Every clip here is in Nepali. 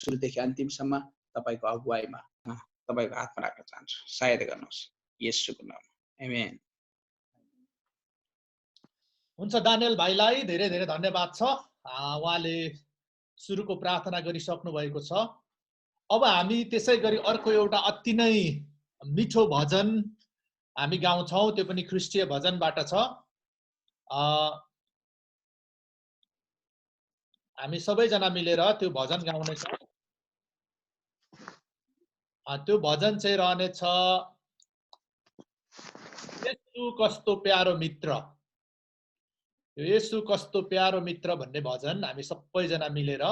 सुरुदेखि अन्तिमसम्म तपाईको अगुवाईमा तपाईको हातमा राख्न चाहन्छु। सहायता गर्नुहोस् येशूको नाममा। आमेन। हुन्छ, दानियल भाइलाई धेरै धेरै धन्यवाद छ। उहाँले सुरुको प्रार्थना गरिसक्नु भएको छ। अब हामी त्यसै गरी अर्को एउटा अति नै मिठो भजन हामी गाउँछौँ, त्यो पनि ख्रिस्टीय भजनबाट छ। हामी सबैजना मिलेर त्यो भजन गाउनेछौँ। त्यो भजन चाहिँ रहनेछ येशू कस्तो प्यारो मित्र। येशू कस्तो प्यारो मित्र भन्ने भजन हामी सबैजना मिलेर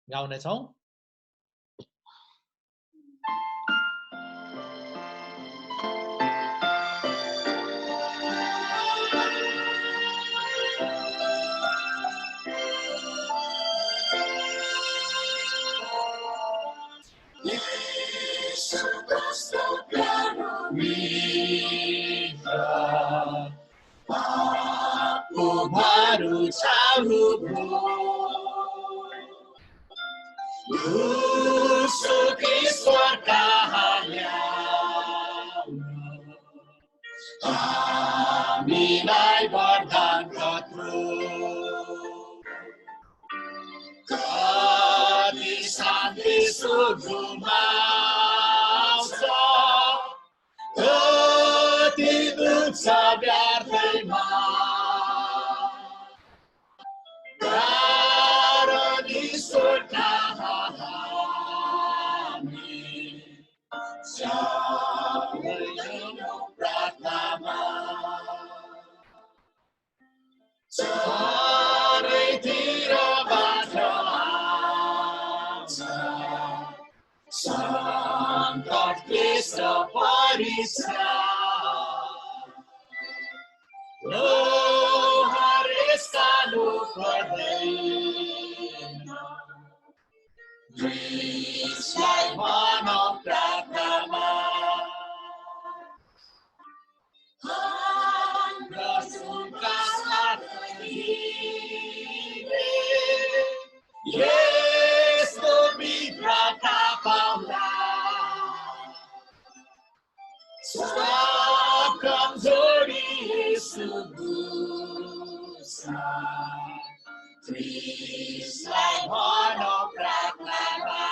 गाउनेछौँ। भारू छाऊ ईश्वरका हामीलाई वरदान कत्रो कति शान्ति सुखमा कति दुःख व्यर्थैमा चारैतिरबाट सङ्कट क्लेश र परीक्षा हरेसानो पर्दैन ख्रिस्टलाई भनौँ प्रार्थनामा रसुलका साथी यस्तो मित्रता पाउँदा सब कमजोरी यसो बुझ्छ ख्रिस्टलाई भनौँ प्रार्थनामा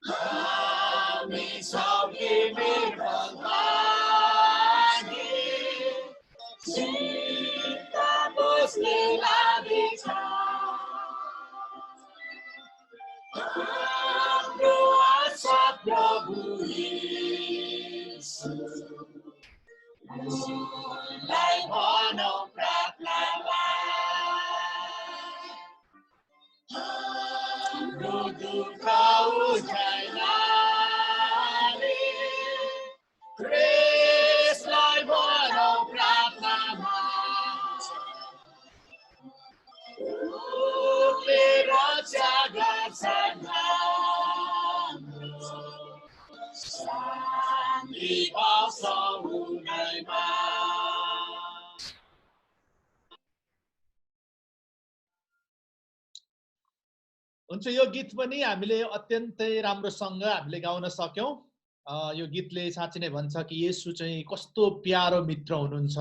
हामी छौँ निर्बल भागी चिन्ता बोझले लागिछ हाम्रो आशा प्रभु येशूलाई भनौँ प्रार्थनामा हाम्रो दुःख उठाइलाले ख्रिस्टलाई भनौँ प्रार्थनामा उसले रक्षा गर्छन् हाम्रो शान्ति पाउँछ उनैमा। हुन्छ, यो गीत पनि हामीले अत्यन्तै राम्रोसँग हामीले गाउन सक्यौं। यो गीतले साँच्चै नै भन्छ कि येशू चाहिँ कस्तो प्यारो मित्र हुनुहुन्छ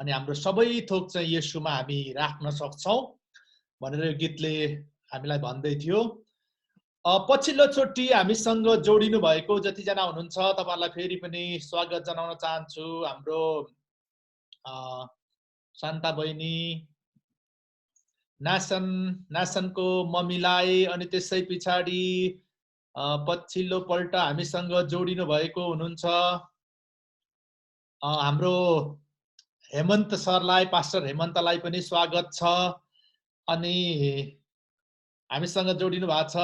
अनि हाम्रो सबै थोक चाहिँ येशूमा हामी राख्न सक्छौं भनेर यो गीतले हामीलाई भन्दै थियो। पछिल्लो चोटि हामीसँग जोडिनु भएको जतिजना हुनुहुन्छ तपाईहरुलाई फेरि पनि स्वागत जनाउन चाहन्छु। हाम्रो शान्ता बहिनी, नासनको मम्मीलाई, अनि त्यसै पछाडि पछिल्लो पल्ट हामीसँग जोडिनु भएको हुनुहुन्छ हाम्रो हेमन्त सरलाई, पास्टर हेमन्तलाई पनि स्वागत छ। अनि हामीसँग जोडिनु भएको छ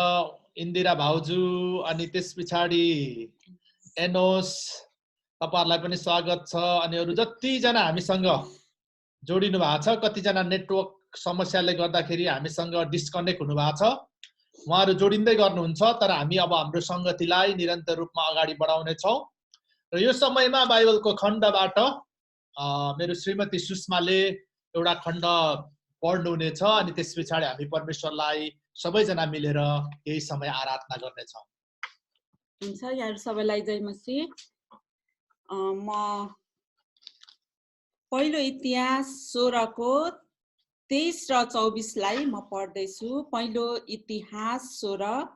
इन्दिरा भाउजू, अनि त्यस पछाडि एनोस, तपाईहरुलाई पनि स्वागत छ। अनि अरु जतिजना हामीसँग जोडिनु भएको छ, कतिजना नेटवर्क समस्याले गर्दाखेरि हामीसँग डिस्कनेक्ट हुनु भएको छ, उहाँहरु जोडिँदै गर्नुहुन्छ। तर हामी अब हाम्रो संगतिलाई निरन्तर रूपमा अगाडि बढाउने छौं। र यो समयमा बाइबलको खण्डबाट मेरो श्रीमती सुषमाले एउटा खण्ड पढ्नुहुनेछ अनि त्यस पछाडि हामी परमेश्वरलाई सबैजना मिलेर केही समय आराधना गर्नेछौँ। हुन्छ, यहाँहरू सबैलाई जय मसीह। म पहिलो इतिहास 16 को 23 र 24 लाई म पढ्दैछु। पहिलो इतिहास 16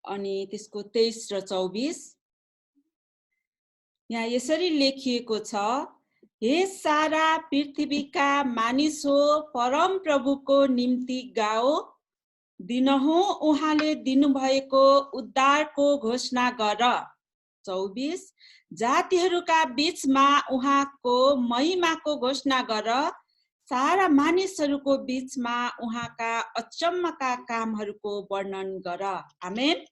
अनि त्यसको 23 र 24। यहाँ यसरी लेखिएको छ, हे सारा पृथ्वीका मानिस हो, परम प्रभुको निम्ति गाओ, दिनहुँ उहाँले दिनुभएको उद्धारको घोषणा गर। 24 जातिहरूका बीचमा उहाँको महिमाको घोषणा गर, सारा मानिसहरूको बीचमा उहाँका अचम्मका कामहरूको वर्णन गर। आमेन।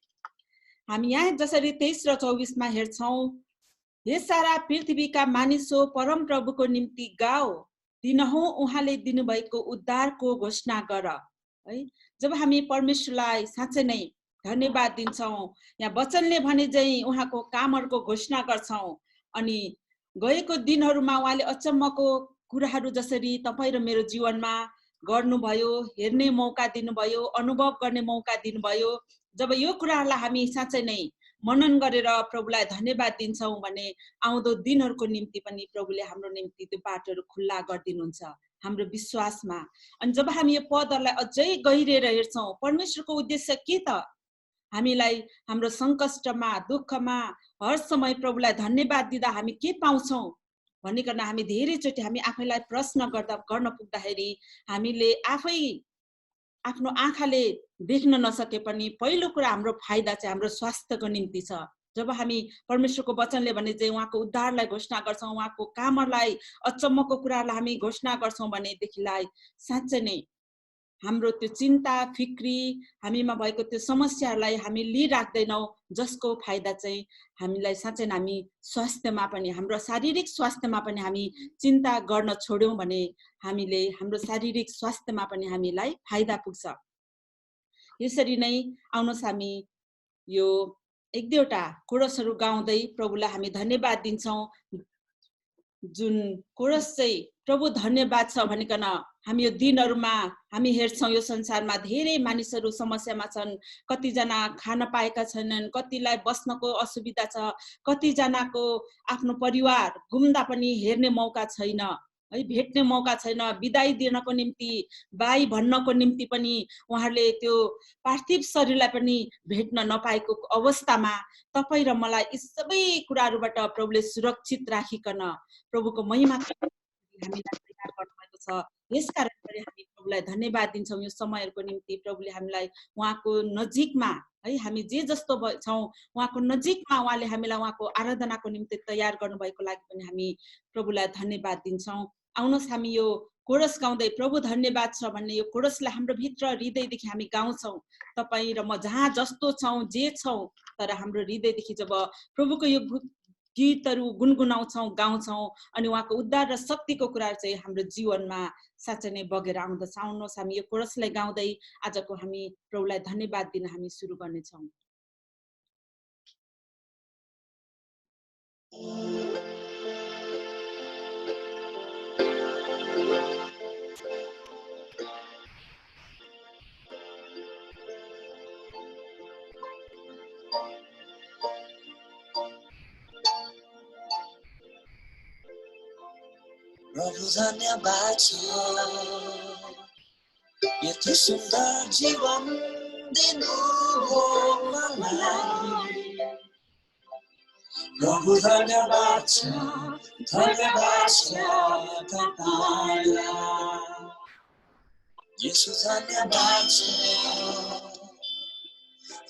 हामी यहाँ जसरी 23 र 24 मा हेर्छौं, हे सारा पृथ्वीका मानिस हो, परम प्रभुको निम्ति गाओ, दिनहुँ उहाँले दिनुभएको उद्धारको घोषणा गर। है, जब हामी परमेश्वरलाई साँच्चै नै धन्यवाद दिन्छौं, यहाँ वचनले भने चाहिँ उहाँको कामहरूको घोषणा गर्छौं अनि गएको दिनहरूमा उहाँले अचम्मको कुराहरू जसरी तपाईं र मेरो जीवनमा गर्नुभयो, हेर्ने मौका दिनुभयो, अनुभव गर्ने मौका दिनुभयो, जब यो कुराहरूलाई हामी साँच्चै नै मनन गरेर प्रभुलाई धन्यवाद दिन्छौं भने आउँदो दिनहरूको निम्ति पनि प्रभुले हाम्रो निम्ति त्यो बाटोहरू खुल्ला गरिदिनुहुन्छ हाम्रो विश्वासमा। अनि जब हामी यो पदहरूलाई अझै गहिरेर हेर्छौं, परमेश्वरको उद्देश्य के त? हामीलाई हाम्रो संकष्टमा, दुःखमा हर समय प्रभुलाई धन्यवाद दिँदा हामी के पाउँछौं भनिकन हामी धेरैचोटि हामी आफैलाई प्रश्न गर्न पुग्दाखेरि हामीले आफै आफ्नो आँखाले देख्न नसके पनि पहिलो कुरा हाम्रो फाइदा चाहिँ हाम्रो स्वास्थ्यको निम्ति छ। जब हामी परमेश्वरको वचनले भने चाहिँ उहाँको उद्धारलाई घोषणा गर्छौं, उहाँको कामहरूलाई, अचम्मको कुराहरूलाई हामी घोषणा गर्छौं भनेदेखिलाई साँच्चै नै हाम्रो त्यो चिन्ता फिक्री हामीमा भएको त्यो समस्याहरूलाई हामी लिइराख्दैनौं, जसको फाइदा चाहिँ हामीलाई साँच्चै नै हामी स्वास्थ्यमा पनि, हाम्रो शारीरिक स्वास्थ्यमा पनि हामी चिन्ता गर्न छोड्यौं भने हामीले हाम्रो शारीरिक स्वास्थ्यमा पनि हामीलाई फाइदा पुग्छ। यसरी नै आउनुहोस् हामी यो एक दुईवटा कोरसहरू गाउँदै प्रभुलाई हामी धन्यवाद दिन्छौं। जुन कोरस चाहिँ प्रभु धन्यवाद छ भनिकन हामी यो दिनहरुमा हामी हेर्छौं, यो संसारमा धेरै मानिसहरू समस्यामा छन्, कतिजना खान पाएका छैनन्, कतिलाई बस्नको असुविधा छ, कतिजनाको आफ्नो परिवार गुम्दा पनि हेर्ने मौका छैन, है, भेट्ने मौका छैन, बिदाई दिनको निम्ति, बाई भन्नको निम्ति पनि उहाँहरूले त्यो पार्थिव शरीरलाई पनि भेट्न नपाएको अवस्थामा तपाई र मलाई यी सबै कुराहरुबाट प्रभुले सुरक्षित राखिकन प्रभुको महिमा हामीलाई तयार गर्नुभएको छ। यसकारण पनि हामी प्रभुलाई धन्यवाद दिन्छौं यो समयहरुको निम्ति। प्रभुले हामीलाई उहाँको नजिकमा, है, हामी जे जस्तो छौं उहाँको नजिकमा उहाँले हामीलाई उहाँको आराधनाको निम्ति तयार गर्नुभएको लागि पनि हामी प्रभुलाई धन्यवाद दिन्छौं। आउनुहोस् हामी यो कोरस गाउँदै प्रभु धन्यवाद छ भन्ने यो कोरसलाई हाम्रो भित्र हृदयदेखि हामी गाउँछौं। तपाई र म जहाँ जस्तो छौं, जे छौं, तर हाम्रो हृदयदेखि जब प्रभुको यो गीतहरू गुनगुनाउँछौं, गाउँछौं अनि उहाँको उद्धार र शक्तिको कुरा चाहिँ हाम्रो जीवनमा साँच्चै नै बगेर आउँदछ। आउनुहोस् हामी यो कोरसलाई गाउँदै आजको हामी प्रभुलाई धन्यवाद दिन हामी सुरु गर्नेछौं। प्रभु धन्यवाद छ यति सुन्दर जीवन दिनुभयो मलाई। प्रभु धन्यवाद छ तपाईलाई। यसु धन्यवाद छ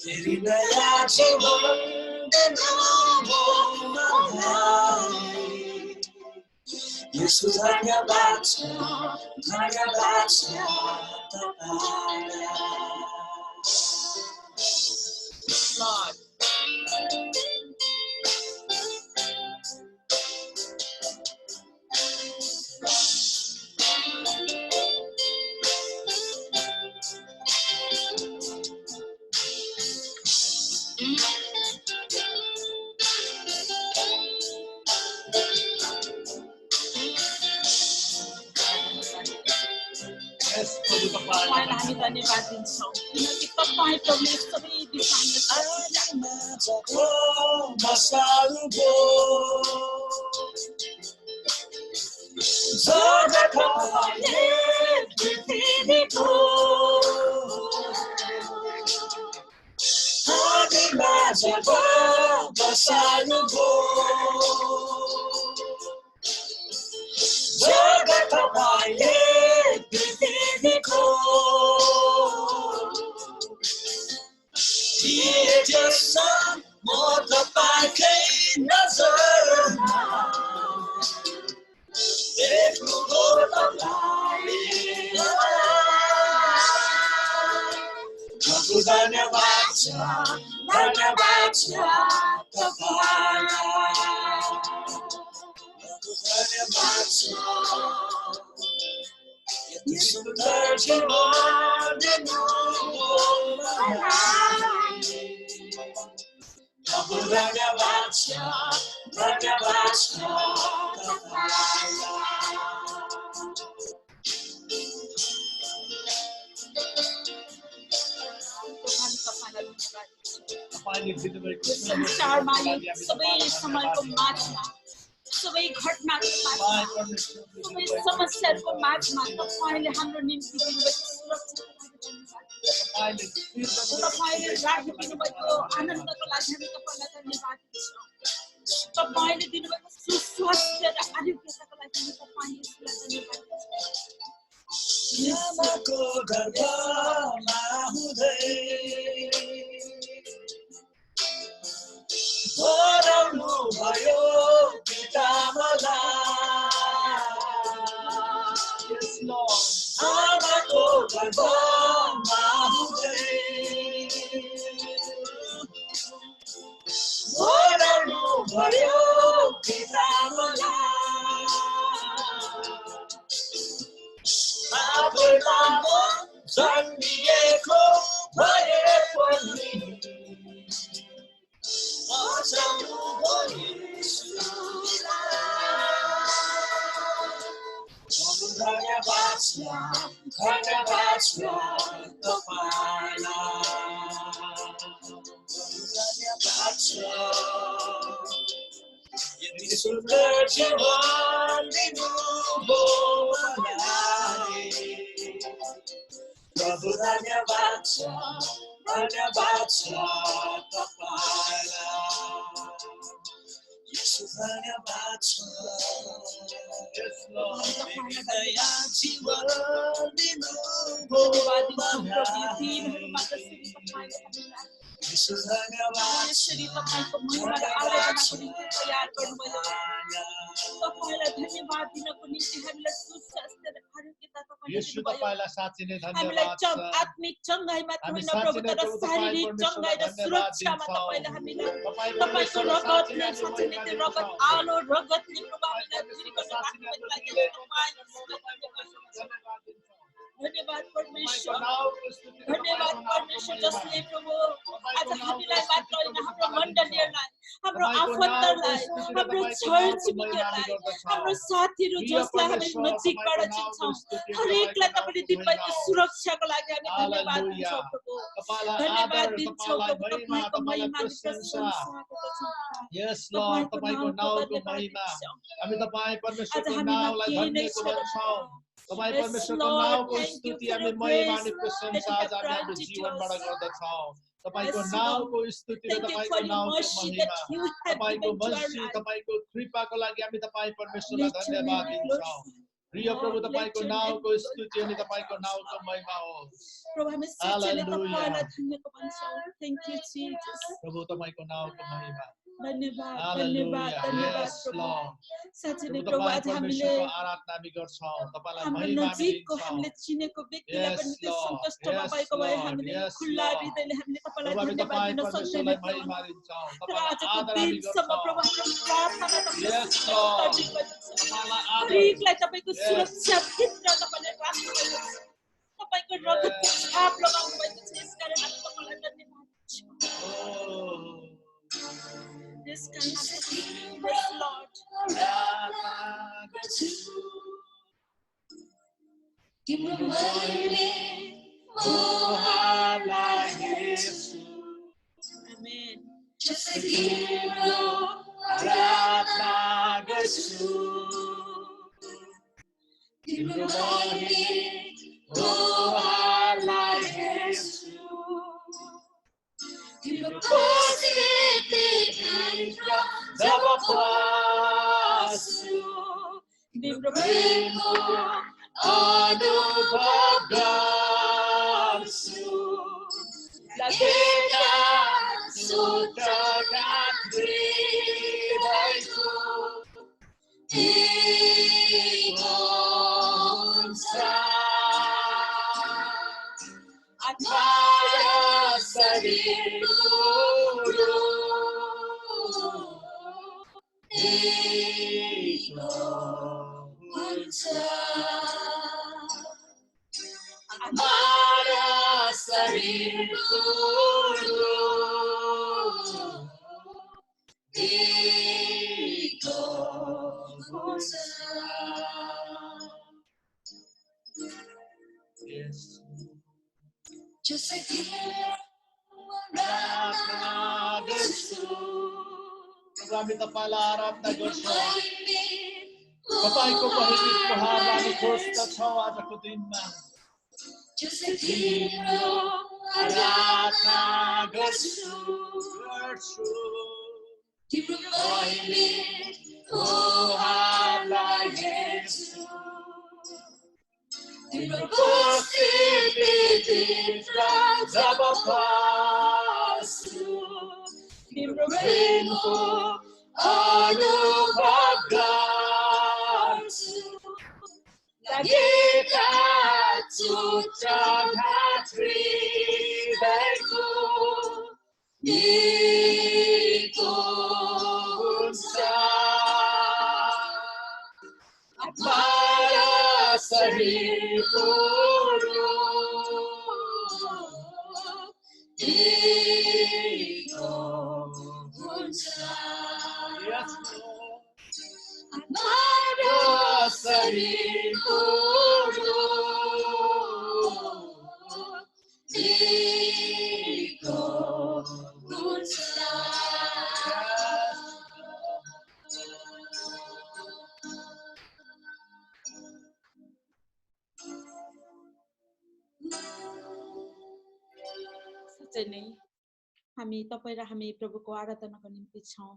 फेरि नयाँ जीवन दिनुभयो मलाई। यसु धन्यवाद छ तपाईलाई। Lord. धन्यवाद दिन्छौँ किनकि तपाईँ प्रभुले सबै संसारमा सबै समयको माझमा सबै घटनाको माझमा सबै समस्याहरूको माझमा तपाईले हाम्रो निम्ति दिनुभएको सुरक्षा तपाईले राखिदिनु भएको आनन्दको लागि हामी तपाईलाई धन्यवाद दिन्छौँ तपाईले दिनुभएको सुस्वास्थ्य र आरोग्यताको लागि हामी तपाईलाई धन्यवाद यसरी तपाईको महिमा र आराधनाको निम्ति तयार गर्नुभयो तपाईलाई धन्यवाद दिनको निम्ति हामीलाई सुस्वास्थ्य र आरोग्यता तपाईले हामीलाई आत्मिक चङ्गाई मात्र होइन प्रभु तर शारीरिक चङ्गाई र सुरक्षामा तपाईले हामीलाई तपाईको रगतले साँच्चै नै त्यो रगत आलो रगतले प्रभु हामीलाई फेरि गर्न राख्नुको लागि धन्यवाद परमेश्वर जसले प्रभु आज हामीलाई मात्र होइन हाम्रो मण्डलीहरूलाई हाम्रो आफन्तहरूलाई हाम्रो छर छिमेकीहरूलाई हाम्रो साथीहरू जसलाई हामी नजिकबाट चिन्छौँ हरेकलाई तपाईँले दिनुभएको सुरक्षाको लागि हामी धन्यवाद दिन्छौँ प्रभु धन्यवाद दिन्छौँ प्रभु तपाईँको महिमा यस लर्ड तपाईको नामको महिमा हामी तपाईँ परमेश्वरको नामलाई धन्य गर्छौँ तपाईँ परमेश्वरको नामको स्तुति हामी महिमा अनि प्रशंसा आज हामी हाम्रो जीवनबाट गर्दछौँ तपाईको नामको स्तुति र तपाईको नामको महिमा तपाईको मर्सी तपाईको कृपाको लागि हामी तपाईँ परमेश्वरलाई धन्यवाद दिन्छौँ प्रिय प्रभु तपाईको नामको स्तुति अनि तपाईको नामको महिमा होस् प्रभु हामी साच्चै तपाईलाई धन्यवाद भन्छौँ थ्यांक यू जीसस प्रभु तपाईको नामको महिमा धन्यवाद धन्यवाद धन्यवाद प्रभु साच्चै नै प्रभु आज हामीले आराधना हामी गर्छौँ तपाईलाई हाम्रो महिमा नजिकको हामीले चिनेको व्यक्तिलाई पनि त्यो सन्तुष्टमा भएको भए हामीले खुल्ला हृदयले हामीले तपाईलाई धन्यवाद दिन सक्दैनौँ तर आजको दिनसम्म प्रभु हाम्रो प्रार्थना हरेकलाई तपाईँको सुरक्षा भित्र तपाईँले राख्नुभएको छ तपाईँको रगतको छाप लगाउनु भएको छ यसकारण हामी तपाईँलाई धन्यवाद दिन्छौँ This kind of yes, Lord. तिम्रो जसै तिम्रो आराधना गर्छु तिम्रो महिमा ओहारलाई हेर्छु तिम्रो उपस्थिति भित्र जब पस्छु तिम्रो प्रेमको अनुभव गर्छु लगेका सोचका हृदयको एक हुन्छ आत्मा र शरीरको एक हुन्छ आत्मा र शरीरको एक हुन्छ जसै तिम्रो आराधना गर्छु हामी तपाईलाई आराधना गर्छौँ तपाईको महिमा उपहारलाई हामी खोज्दछौँ आजको दिनमा जसै तिम्रो आराधना गर्छु तिम्रो महिमा ओहारलाई हेर्छु तिम्रो उपस्थिति भित्र जब पस्छु तिम्रो प्रेमको अनुभव गर्छु लगेका चोटघाट हृदयको निको हुन्छ आत्मा र शरीरको एक हुन्छ आत्मा र शरीरको एक हुन्छ साँच्चै नै हामी तपाईँ र हामी प्रभुको आराधनाको निम्ति छौँ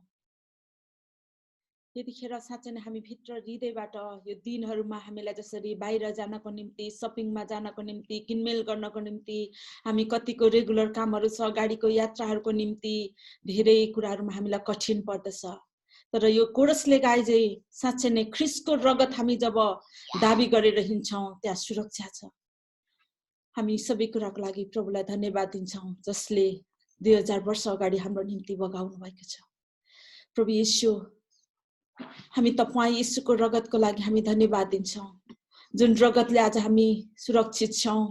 यतिखेर साँच्चै नै हामी भित्र हृदयबाट यो दिनहरूमा हामीलाई जसरी बाहिर जानको निम्ति सपिङमा जानको निम्ति किनमेल गर्नको निम्ति हामी कतिको रेगुलर कामहरू छ गाडीको यात्राहरूको निम्ति धेरै कुराहरूमा हामीलाई कठिन पर्दछ तर यो कोरसले गाए चाहिँ साँच्चै नै ख्रीष्टको रगत हामी जब दाबी गरेर हिँड्छौँ त्यहाँ सुरक्षा छ हामी सबै कुराको लागि प्रभुलाई धन्यवाद दिन्छौँ जसले 2000 वर्ष अगाडि हाम्रो निम्ति बगाउनु भएको छ प्रभु येशू हामी तपाईँ येशूको रगतको लागि हामी धन्यवाद दिन्छौँ जुन रगतले आज हामी सुरक्षित छौँ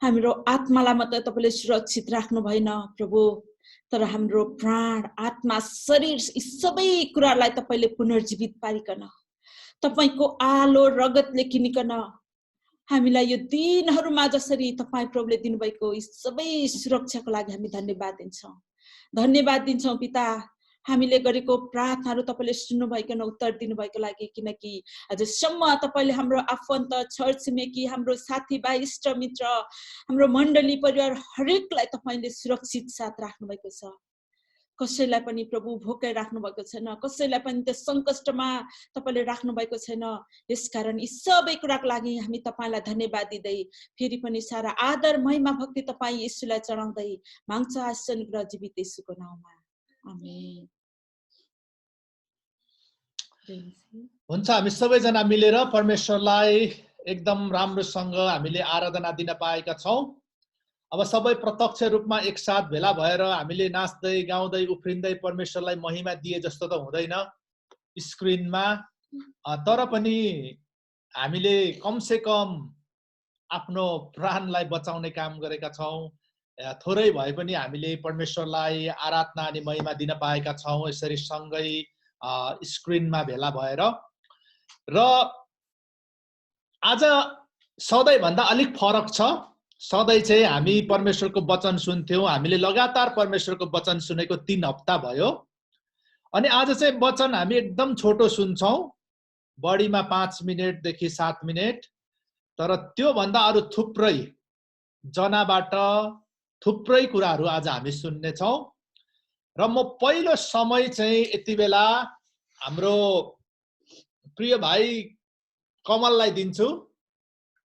हाम्रो आत्मालाई मात्र तपाईले सुरक्षित राख्नु भएन प्रभु तर हाम्रो प्राण आत्मा शरीर यी सबै कुरालाई तपाईले पुनर्जीवित पारिकन तपाईको आलो रगतले किनिकन हामीलाई यो दिनहरुमा जसरी तपाई प्रभुले दिनुभएको यी सबै सुरक्षाको लागि हामी धन्यवाद दिन्छौं पिता हामीले गरेको प्रार्थनाहरु तपाईले सुन्नु भइकन उत्तर दिनु भएको लागि किनकि अझसम्म तपाईले हाम्रो आफन्त छर छिमेकी हाम्रो साथीभाइ इष्टमित्र हाम्रो मण्डली परिवार हरेकलाई तपाईले सुरक्षित साथ राख्नु भएको छ कसैलाई पनि प्रभु भोकै राख्नु भएको छैन कसैलाई पनि त्यो संकष्टमा तपाईले राख्नु भएको छैन यसकारण यी सबै कुराको लागि हामी तपाईलाई धन्यवाद दिदै फेरि पनि सारा आदर महिमा भक्ति तपाई येशूलाई चढाउँदै माग्छ आश्चर्य अनुग्रह जीवित येशूको नाममा आमेन हुन्छ हामी सबैजना मिलेर परमेश्वरलाई एकदम राम्रोसँग हामीले आराधना दिन पाएका छौं अब सबै प्रत्यक्ष रूपमा एकसाथ भेला भएर हामीले नाच्दै गाउँदै उफ्रिँदै परमेश्वरलाई महिमा दिए जस्तो त हुँदैन स्क्रिनमा तर पनि हामीले कम से कम आफ्नो प्राणलाई बचाउने काम गरेका छौं थोरै भए पनि हामीले परमेश्वरलाई आराधना अनि महिमा दिन पाएका छौं यसरी सँगै स्क्रिनमा भेला भएर र आज सधैँ भन्दा अलिक फरक छ सधैँ चाहिँ हामी परमेश्वरको वचन सुन्थ्यौँ, हामीले लगातार परमेश्वरको वचन सुनेको 3 हप्ता भयो। अनि आज चाहिँ वचन हामी एकदम छोटो सुन्छौँ, बढीमा 5 मिनेटदेखि 7 मिनेट, तर त्यो भन्दा अरु थुप्रै जनाबाट थुप्रै कुराहरू आज हामी सुन्ने छौँ। र म पहिलो समय चाहिँ यति बेला हाम्रो प्रिय भाइ कमललाई दिन्छु।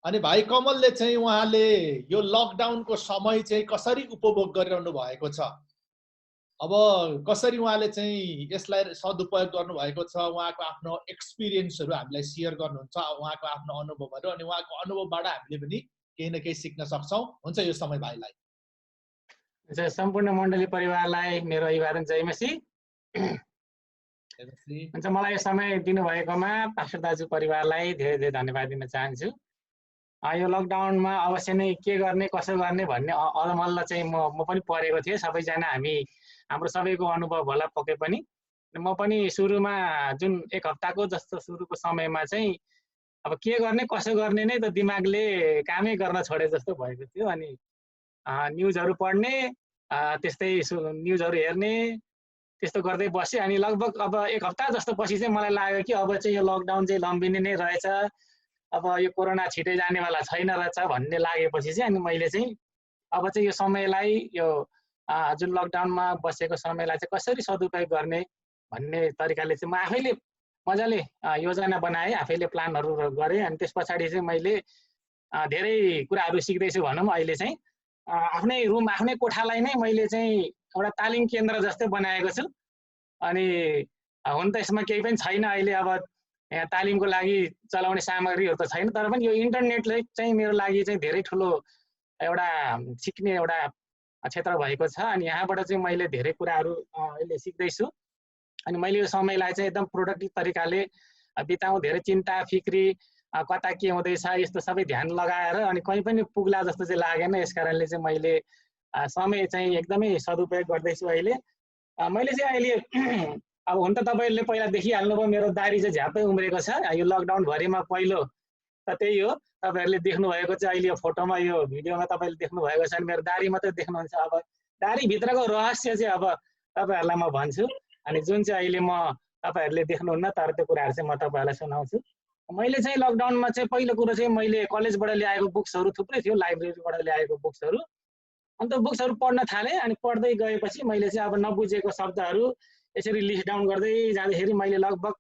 अनि भाइ कमलले चाहिँ उहाँले यो लकडाउनको समय चाहिँ कसरी उपभोग गरिरहनु भएको छ, अब कसरी उहाँले चाहिँ यसलाई सदुपयोग गर्नुभएको छ, उहाँको आफ्नो एक्सपिरियन्सहरू हामीलाई सेयर गर्नुहुन्छ, उहाँको आफ्नो अनुभवहरू, अनि उहाँको अनुभवबाट हामीले पनि केही न केही सिक्न सक्छौँ। हुन्छ यो समय भाइलाई। सम्पूर्ण मण्डली परिवारलाई मेरो अभिवादन जय मसी। हुन्छ, मलाई यो समय दिनुभएकोमा पास्टर दाजु परिवारलाई धेरै धेरै धन्यवाद दिन चाहन्छु। यो लकडाउनमा अवश्य नै के गर्ने कसो गर्ने भन्ने अलमल्ल चाहिँ म पनि परेको थिएँ। सबैजना हाम्रो सबैको अनुभव होला पक्कै पनि। म पनि सुरुमा जुन 1 हप्ताको जस्तो सुरुको समयमा चाहिँ अब के गर्ने कसो गर्ने नै त दिमागले कामै गर्न छोडे जस्तो भएको थियो। अनि न्युजहरू पढ्ने, त्यस्तै न्युजहरू हेर्ने, त्यस्तो गर्दै बसेँ। अनि लगभग अब 1 हप्ता जस्तो पछि चाहिँ मलाई लाग्यो कि अब चाहिँ यो लकडाउन चाहिँ लम्बिने नै रहेछ, अब यो कोरोना छिटै जानेवाला छैन रहेछ भन्ने लागेपछि चाहिँ अनि मैले चाहिँ अब चाहिँ यो समयलाई, यो जुन लकडाउनमा बसेको समयलाई चाहिँ कसरी सदुपयोग गर्ने भन्ने तरिकाले चाहिँ म आफैले मजाले योजना बनाएँ, आफैले प्लानहरू गरेँ। अनि त्यस पछाडि चाहिँ मैले धेरै कुराहरू सिक्दैछु भनौँ। अहिले चाहिँ आफ्नै रुम, आफ्नै कोठालाई नै मैले चाहिँ एउटा तालिम केन्द्र जस्तै बनाएको छु। अनि हुन त यसमा केही पनि छैन अहिले, अब यहाँ तालिमको लागि चलाउने सामग्रीहरू त छैन, तर पनि यो इन्टरनेटले चाहिँ मेरो लागि चाहिँ धेरै ठुलो एउटा सिक्ने एउटा क्षेत्र भएको छ। अनि यहाँबाट चाहिँ मैले धेरै कुराहरू अहिले सिक्दैछु। अनि मैले यो समयलाई चाहिँ एकदम प्रोडक्टिभ तरिकाले बिताउँ, धेरै चिन्ता फिक्री कता के हुँदैछ यस्तो सबै ध्यान लगाएर अनि कहीँ पनि पुग्ला जस्तो चाहिँ लागेन। यस कारणले चाहिँ मैले समय चाहिँ एकदमै सदुपयोग गर्दैछु अहिले। मैले चाहिँ अहिले अब हुन त तपाईँहरूले पहिला देखिहाल्नुभयो, मेरो दारी चाहिँ झ्याप्पै उम्रेको छ। यो लकडाउनभरिमा पहिलो त त्यही हो। तपाईँहरूले देख्नुभएको चाहिँ अहिले यो फोटोमा, यो भिडियोमा तपाईँले देख्नुभएको छ, मेरो दारी मात्रै देख्नुहुन्छ। अब दारीभित्रको रहस्य चाहिँ अब तपाईँहरूलाई म भन्छु। अनि जुन चाहिँ अहिले म तपाईँहरूले देख्नुहुन्न, तर त्यो कुराहरू चाहिँ म तपाईँहरूलाई सुनाउँछु। मैले चाहिँ लकडाउनमा चाहिँ पहिलो कुरो चाहिँ मैले कलेजबाट ल्याएको बुक्सहरू थुप्रै थियो, लाइब्रेरीबाट ल्याएको बुक्सहरू, अन्त बुक्सहरू पढ्न थालेँ। अनि पढ्दै गएपछि मैले चाहिँ अब नबुझेको शब्दहरू यसरी लिस्ट डाउन गर्दै जाँदाखेरि मैले लगभग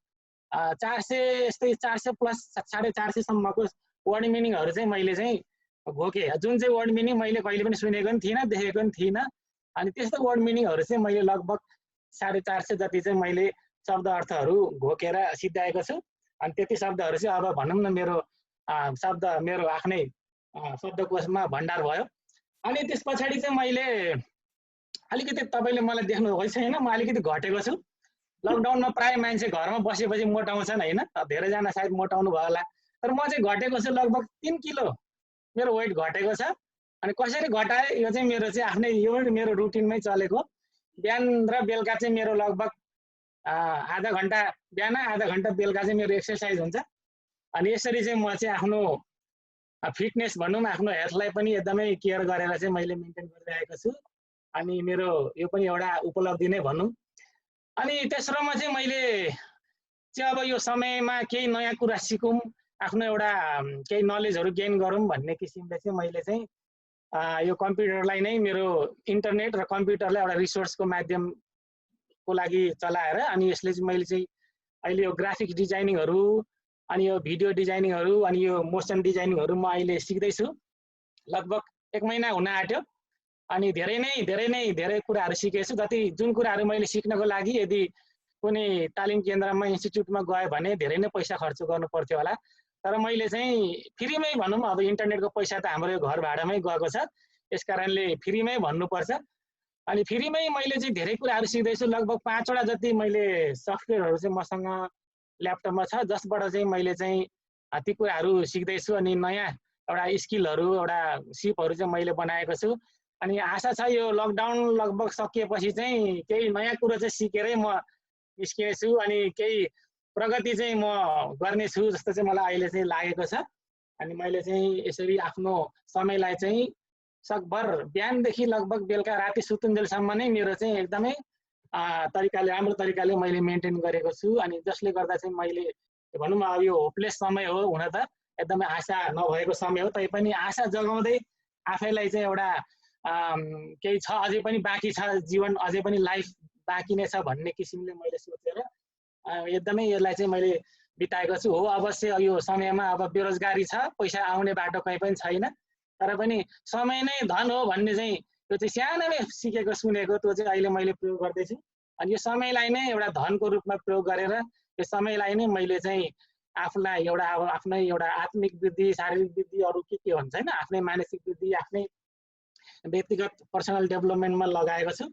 400 यस्तै 400 प्लस 450 सम्मको वर्ड मिनिङहरू चाहिँ मैले चाहिँ घोकेँ। जुन चाहिँ वर्ड मिनिङ मैले कहिले पनि सुनेको पनि थिइनँ, देखेको पनि थिइनँ। अनि त्यस्तो वर्ड मिनिङहरू चाहिँ मैले लगभग 450 जति चाहिँ मैले शब्द अर्थहरू घोकेर सिद्ध्याएको छु। अनि त्यति शब्दहरू चाहिँ अब भनौँ न मेरो शब्द मेरो आफ्नै शब्दकोशमा भण्डार भयो। अनि त्यस पछाडि चाहिँ मैले अलिकति, तपाईँले मलाई देख्नुभएको छैन, म अलिकति घटेको छु। लकडाउनमा प्रायः मान्छे घरमा बसेपछि मोटाउँछन् होइन, धेरैजना सायद मोटाउनु भयो होला, तर म चाहिँ घटेको छु। लगभग 3 किलो मेरो वेट घटेको छ। अनि कसरी घटाएँ यो चाहिँ मेरो चाहिँ आफ्नै यो मेरो रुटिनमै चलेको। बिहान र बेलुका चाहिँ मेरो लगभग आधा घन्टा बिहान, आधा घन्टा बेलुका चाहिँ मेरो एक्सर्साइज हुन्छ। अनि यसरी चाहिँ म चाहिँ आफ्नो फिटनेस भनौँ, आफ्नो हेल्थलाई पनि एकदमै केयर गरेर चाहिँ मैले मेन्टेन गरिरहेको छु। अनि मेरो यो पनि एउटा उपलब्धि नै भनौँ। अनि तेस्रोमा चाहिँ मैले चाहिँ अब यो समयमा केही नयाँ कुरा सिकौँ, आफ्नो एउटा केही नलेजहरू गेन गरौँ भन्ने किसिमले चाहिँ मैले चाहिँ यो कम्प्युटरलाई नै मेरो इन्टरनेट र कम्प्युटरलाई एउटा रिसोर्सको माध्यमको लागि चलाएर अनि यसले चाहिँ मैले चाहिँ अहिले यो ग्राफिक्स डिजाइनिङहरू, अनि यो भिडियो डिजाइनिङहरू, अनि यो मोसन डिजाइनिङहरू म अहिले सिक्दैछु। लगभग 1 महिना हुन आँट्यो। अनि धेरै कुराहरू सिकेछु। जति जुन कुराहरू मैले सिक्नको लागि यदि कुनै तालिम केन्द्रमा इन्स्टिट्युटमा गयो भने धेरै नै पैसा खर्च गर्नु पर्थ्यो होला, तर मैले चाहिँ फ्रीमै भनौँ, अब इन्टरनेटको पैसा त हाम्रो घर भाडामै गएको छ, यस कारणले फ्रीमै भन्नुपर्छ। अनि फ्रीमै मैले चाहिँ धेरै कुराहरू सिक्दैछु। लगभग 5 वटा जति मैले सफ्टवेयरहरू चाहिँ मसँग ल्यापटपमा छ, जसबाट चाहिँ मैले चाहिँ ती कुराहरू सिक्दैछु। अनि नयाँ एउटा स्किलहरू, एउटा सिपहरू चाहिँ मैले बनाएको छु। अनि आशा छ यो लकडाउन लगभग सकिएपछि चाहिँ केही नयाँ कुरो चाहिँ सिकेरै म निस्किनेछु, अनि केही प्रगति चाहिँ म गर्नेछु जस्तो चाहिँ मलाई अहिले चाहिँ लागेको छ। अनि मैले चाहिँ यसरी आफ्नो समयलाई चाहिँ सकभर बिहानदेखि लगभग बेलुका राति सुतुन्जेलसम्म नै मेरो चाहिँ एकदमै तरिकाले राम्रो तरिकाले मैले मेन्टेन गरेको छु। अनि जसले गर्दा चाहिँ मैले भनौँ अब यो होपलेस समय हो, हुन त एकदमै आशा नभएको समय हो, तैपनि आशा जगाउँदै आफैलाई चाहिँ एउटा केही छ, अझै पनि बाँकी छ जीवन, अझै पनि लाइफ बाँकी नै छ भन्ने किसिमले मैले सोचेर एकदमै यसलाई चाहिँ मैले बिताएको छु। हो अवश्य यो समयमा अब बेरोजगारी छ, पैसा आउने बाटो कहीँ पनि छैन, तर पनि समय नै धन हो भन्ने चाहिँ त्यो चाहिँ सानोमै सिकेको सुनेको, त्यो चाहिँ अहिले मैले प्रयोग गर्दैछु। अनि यो समयलाई नै एउटा धनको रूपमा प्रयोग गरेर यो समयलाई नै मैले चाहिँ आफूलाई एउटा अब आफ्नै एउटा आत्मिक वृद्धि, शारीरिक वृद्धि, अरू के हुन्छ होइन, आफ्नै मानसिक वृद्धि, आफ्नै व्यक्तिगत पर्सनल डेभलपमेन्टमा लगाएको छु।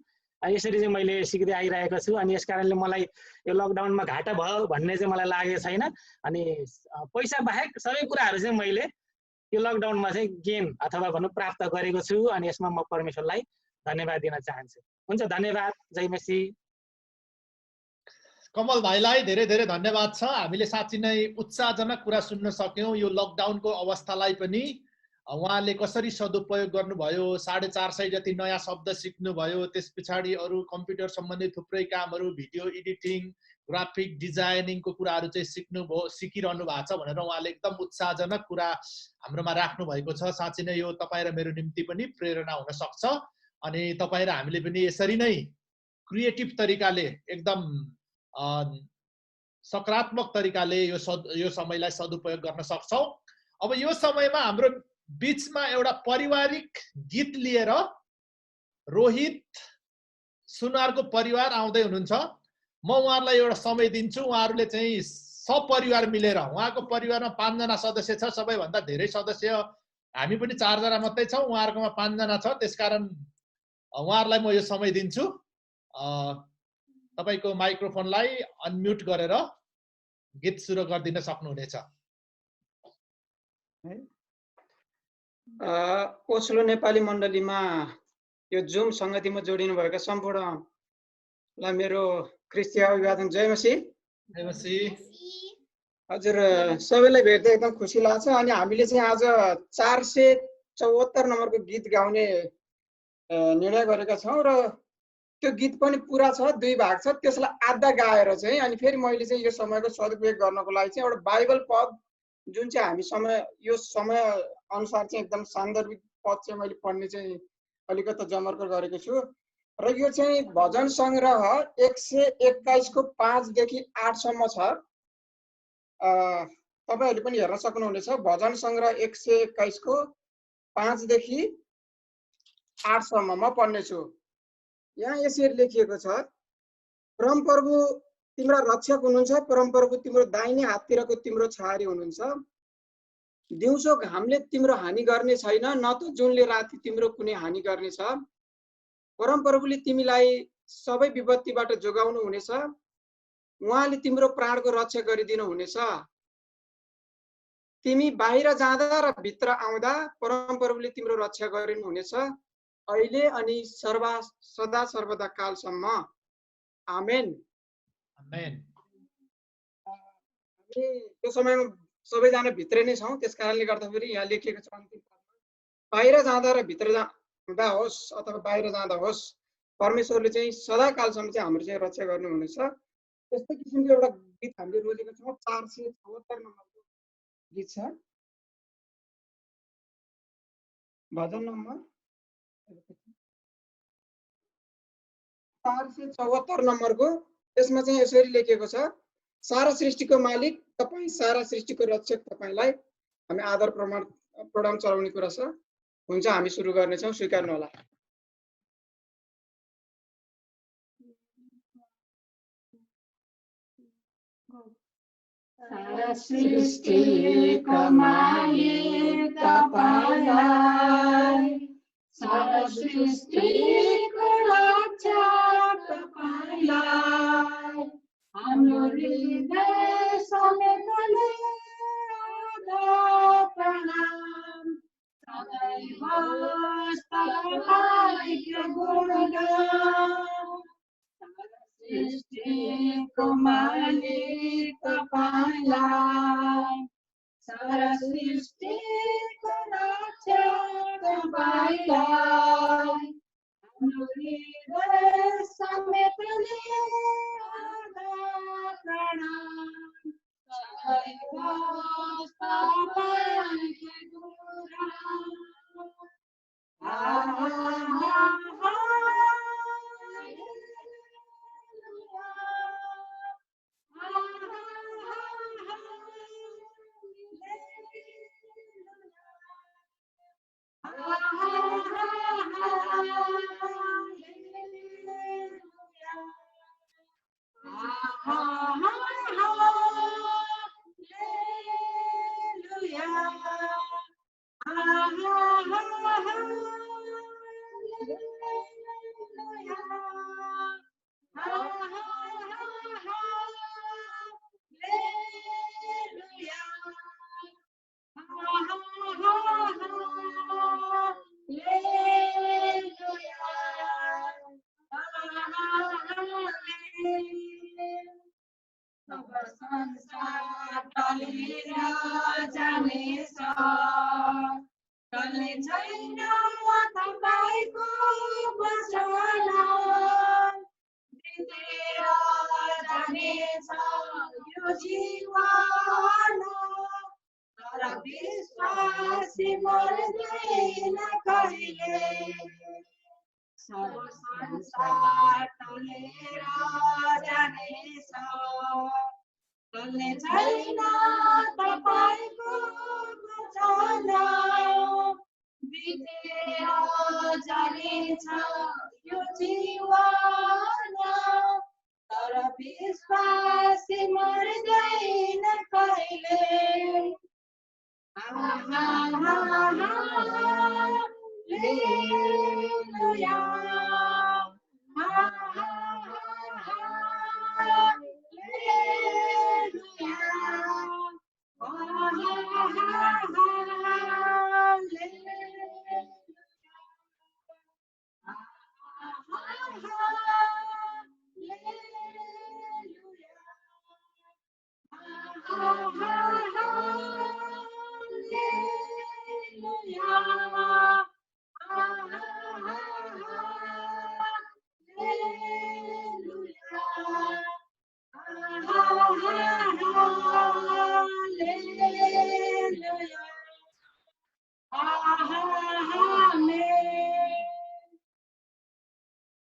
यसरी चाहिँ मैले सिक्दै आइरहेको छु। अनि यस कारणले मलाई यो लकडाउनमा घाटा भयो भन्ने चाहिँ मलाई लागेको छैन। अनि पैसा बाहेक सबै कुराहरू चाहिँ मैले यो लकडाउनमा चाहिँ गेन अथवा भनौँ प्राप्त गरेको छु। अनि यसमा म परमेश्वरलाई धन्यवाद दिन चाहन्छु। हुन्छ, धन्यवाद। जय मसी। कमल भाइलाई धेरै धेरै धन्यवाद छ। हामीले साँच्चै नै उत्साहजनक कुरा सुन्न सक्यौँ। यो लकडाउनको अवस्थालाई पनि उहाँले कसरी सदुपयोग गर्नुभयो, 450 जति नयाँ शब्द सिक्नुभयो, त्यस पछाडि अरू कम्प्युटर सम्बन्धी थुप्रै कामहरू, भिडियो एडिटिङ, ग्राफिक डिजाइनिङको कुराहरू चाहिँ सिकिरहनु भएको छ भनेर उहाँले एकदम उत्साहजनक कुरा हाम्रोमा राख्नु भएको छ। साँच्चै नै यो तपाईँ र मेरो निम्ति पनि प्रेरणा हुन सक्छ। अनि तपाईँ र हामीले पनि यसरी नै क्रिएटिभ तरिकाले एकदम सकारात्मक तरिकाले यो समयलाई सदुपयोग गर्न सक्छौँ। अब यो समयमा हाम्रो बीचमा एउटा पारिवारिक गीत लिएर रोहित सुनारको परिवार आउँदै हुनुहुन्छ। म उहाँहरूलाई एउटा समय दिन्छु। उहाँहरूले चाहिँ सपरिवार मिलेर, उहाँको परिवारमा 5 जना सदस्य छ, सबैभन्दा धेरै सदस्य हामी पनि 4 जना मात्रै छौँ, उहाँहरूकोमा 5 जना छ, त्यसकारण उहाँहरूलाई म यो समय दिन्छु। तपाईको माइक्रोफोनलाई अनम्युट गरेर गीत सुरु गरिदिन सक्नुहुनेछ। ओस्लो नेपाली मण्डलीमा यो जुम संगतिमा जोडिनु भएका सम्पूर्णलाई मेरो ख्रिस्टीय अभिवादन। जय मसी। जय मसी। हजुर, सबैलाई भेट्दा एकदम खुसी लाग्छ। अनि हामीले चाहिँ आज 474 नम्बरको गीत गाउने निर्णय गरेका छौँ र त्यो गीत पनि पुरा छ, 2 भाग छ। त्यसलाई आधा गाएर चाहिँ अनि फेरि मैले चाहिँ यो समयको सदुपयोग गर्नको लागि चाहिँ एउटा बाइबल पद जुन चाहिँ हामी यो समय अनुसार चाहिँ एकदम सान्दर्भिक पद चाहिँ मैले पढ्ने चाहिँ अलिकति जमर्को गरेको छु। र यो चाहिँ भजन सङ्ग्रह 121 को 5 देखि 8 सम्म छ। तपाईहरुले पनि हेर्न सक्नुहुनेछ। भजन सङ्ग्रह 121 को 5 देखि 8 सम्म म पढ्ने छु। यहाँ यसरी लेखिएको छ, परमप्रभु तिम्रो रक्षक हुनुहुन्छ, परमप्रभु तिम्रो दाहिने हाततिरको तिम्रो छहारी हुनुहुन्छ। दिउँसो घामले तिम्रो हानि गर्ने छैन, न त जुनले राति तिम्रो कुनै हानि गर्नेछ। परमप्रभुले तिमीलाई सबै विपत्तिबाट जोगाउनु हुनेछ, उहाँले तिम्रो प्राणको रक्षा गरिदिनु हुनेछ। तिमी बाहिर जाँदा र भित्र आउँदा परमप्रभुले तिम्रो रक्षा गरिनु हुनेछ, अहिले अनि सदा सर्वदा कालसम्म। आमेन। आमेन। यो समयमा सबैजना भित्रै नै छौँ, त्यस कारणले गर्दाखेरि यहाँ लेखिएको छ अन्तिम पदमा, बाहिर जाँदा र भित्र जाँदा होस् अथवा बाहिर जाँदा होस्, परमेश्वरले चाहिँ सदा कालसम्म चाहिँ हाम्रो चाहिँ रक्षा गर्नुहुनेछ। त्यस्तै किसिमको एउटा गीत हामीले रोजेको छौँ। 474 नम्बरको गीत छ, भजन नम्बर 474 नम्बरको। यसमा चाहिँ यसरी लेखिएको छ, सारा सृष्टिको मालिक तपाईँ, सारा सृष्टिको रक्षक तपाईँलाई हामी आदर प्रणाम चढाउने कुरा छ। हुन्छ, हामी सुरु गर्नेछौँ, स्वीकार्नु होला। सारा सृष्टिको मालिक तपाईलाई, सारा सृष्टिको रक्षक तपाईलाई हाम्रो हृदय समेतले आदर प्रणाम सधैँ होस् तपाईँको गुणगान। सृष्टिको मालिक तपाईँलाई, सारा सृष्टिको रक्षक तपाईँलाई हाम्रो हृदय समेतले प्रणाम सधैँ होस् तपाईँकै गुणगान। संसार टलेर जानेछ, टल्ने छैन तपाईँको वचन, बितेर जानेछ यो जीवन, तर विश्वासी मर्दैन कहिले। सब संसार टलेर जानेछ, टल्ने छैन तपाईँको वचन, बितेर जानेछ यो जीवन, तर विश्वासी मर्दैन कहिले। हालेलुया,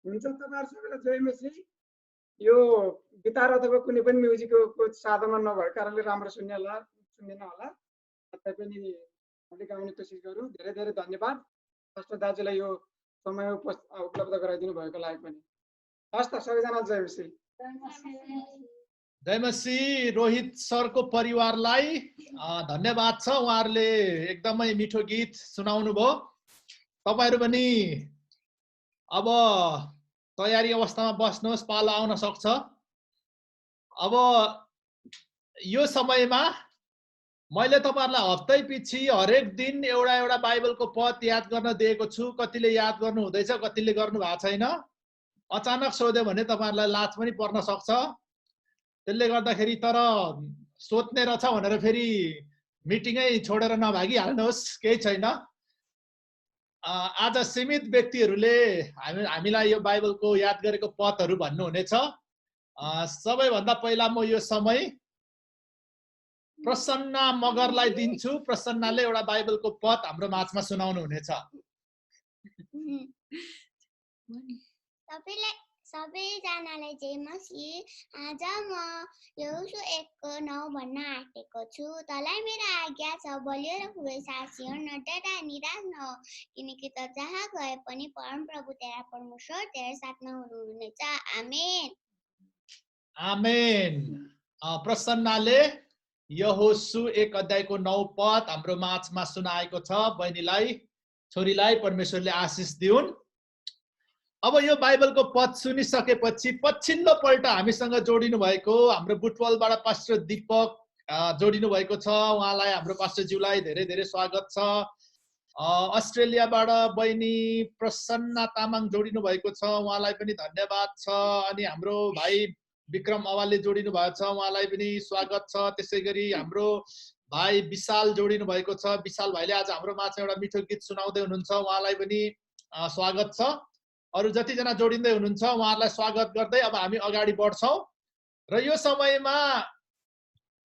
हुन्छ। तपाईँहरू सबैलाई जय मसीह। यो गिटार अथवा कुनै पनि म्युजिकको साधनमा नभएको कारणले राम्रो सुन्दैन होला, तैपनि हामीले गाउने कोसिस गरौँ। धेरै धेरै धन्यवाद पास्टर दाजुलाई यो समय उपलब्ध गराइदिनु भएको लागि पनि। हस् त सबैजना जय मसीह। जय मसीह। रोहित सरको परिवारलाई धन्यवाद छ, उहाँहरूले एकदमै मिठो गीत सुनाउनु भयो। तपाईहरू पनि अब तयारी अवस्थामा बस्नुहोस्, पालो आउन सक्छ। अब यो समयमा मैले तपाईहरुलाई हप्तै पछि हरेक दिन एउटा बाइबलको पद याद गर्न दिएको छु। कतिले याद गर्नु हुँदैछ, कतिले गर्नु भएको छैन। अचानक सोध्यो भने तपाईहरुलाई लाज पनि पर्न सक्छ। त्यसले गर्दाखेरि तर सोध्ने रहेछ भनेर फेरि मिटिङै छोडेर नभागी हाल्नुहोस्, केही छैन। आज सीमित व्यक्तिहरूले हामीलाई यो बाइबलको याद गरेको पदहरू भन्नुहुनेछ। सबैभन्दा पहिला म यो समय प्रसन्न मगरलाई दिन्छु। प्रसन्नले एउटा बाइबलको पद हाम्रो माझमा सुनाउनु हुनेछ। सबैजनालाई जय मसीह। आज म यहोशू 1:9 भन्न आँटेको छु। तँलाई मेरो आज्ञा छ, बलियो र खुबै साहसी हो, न डर निराश नहो, किनकि त जहाँ गए पनि परमप्रभु तेरा परमेश्वर तेरा साथमा हुनुहुनेछ। आमेन आमेन। प्रसन्नले यहोशू 1:9 पद हाम्रो माझमा सुनाएको छ। बहिनीलाई, छोरीलाई परमेश्वरले आशिष दिउन्। अब यो बाइबलको पद सुनिसकेपछि पछिल्लो पल्ट हामीसँग जोडिनु भएको हाम्रो बुटवलबाट पास्टर दीपक जोडिनु भएको छ। उहाँलाई, हाम्रो पास्टरज्यूलाई धेरै धेरै स्वागत छ। अस्ट्रेलियाबाट बहिनी प्रसन्न तामाङ जोडिनु भएको छ, उहाँलाई पनि धन्यवाद छ। अनि हाम्रो भाइ विक्रम अवालले जोडिनु भएको छ, उहाँलाई पनि स्वागत छ। त्यसैगरी हाम्रो भाइ विशाल जोडिनु भएको छ। विशाल भाइले आज हाम्रोमा चाहिँ एउटा मिठो गीत सुनाउँदै हुनुहुन्छ, उहाँलाई पनि स्वागत छ। अरू जतिजना जोडिँदै हुनुहुन्छ उहाँहरूलाई स्वागत गर्दै अब हामी अगाडि बढ्छौँ। र यो समयमा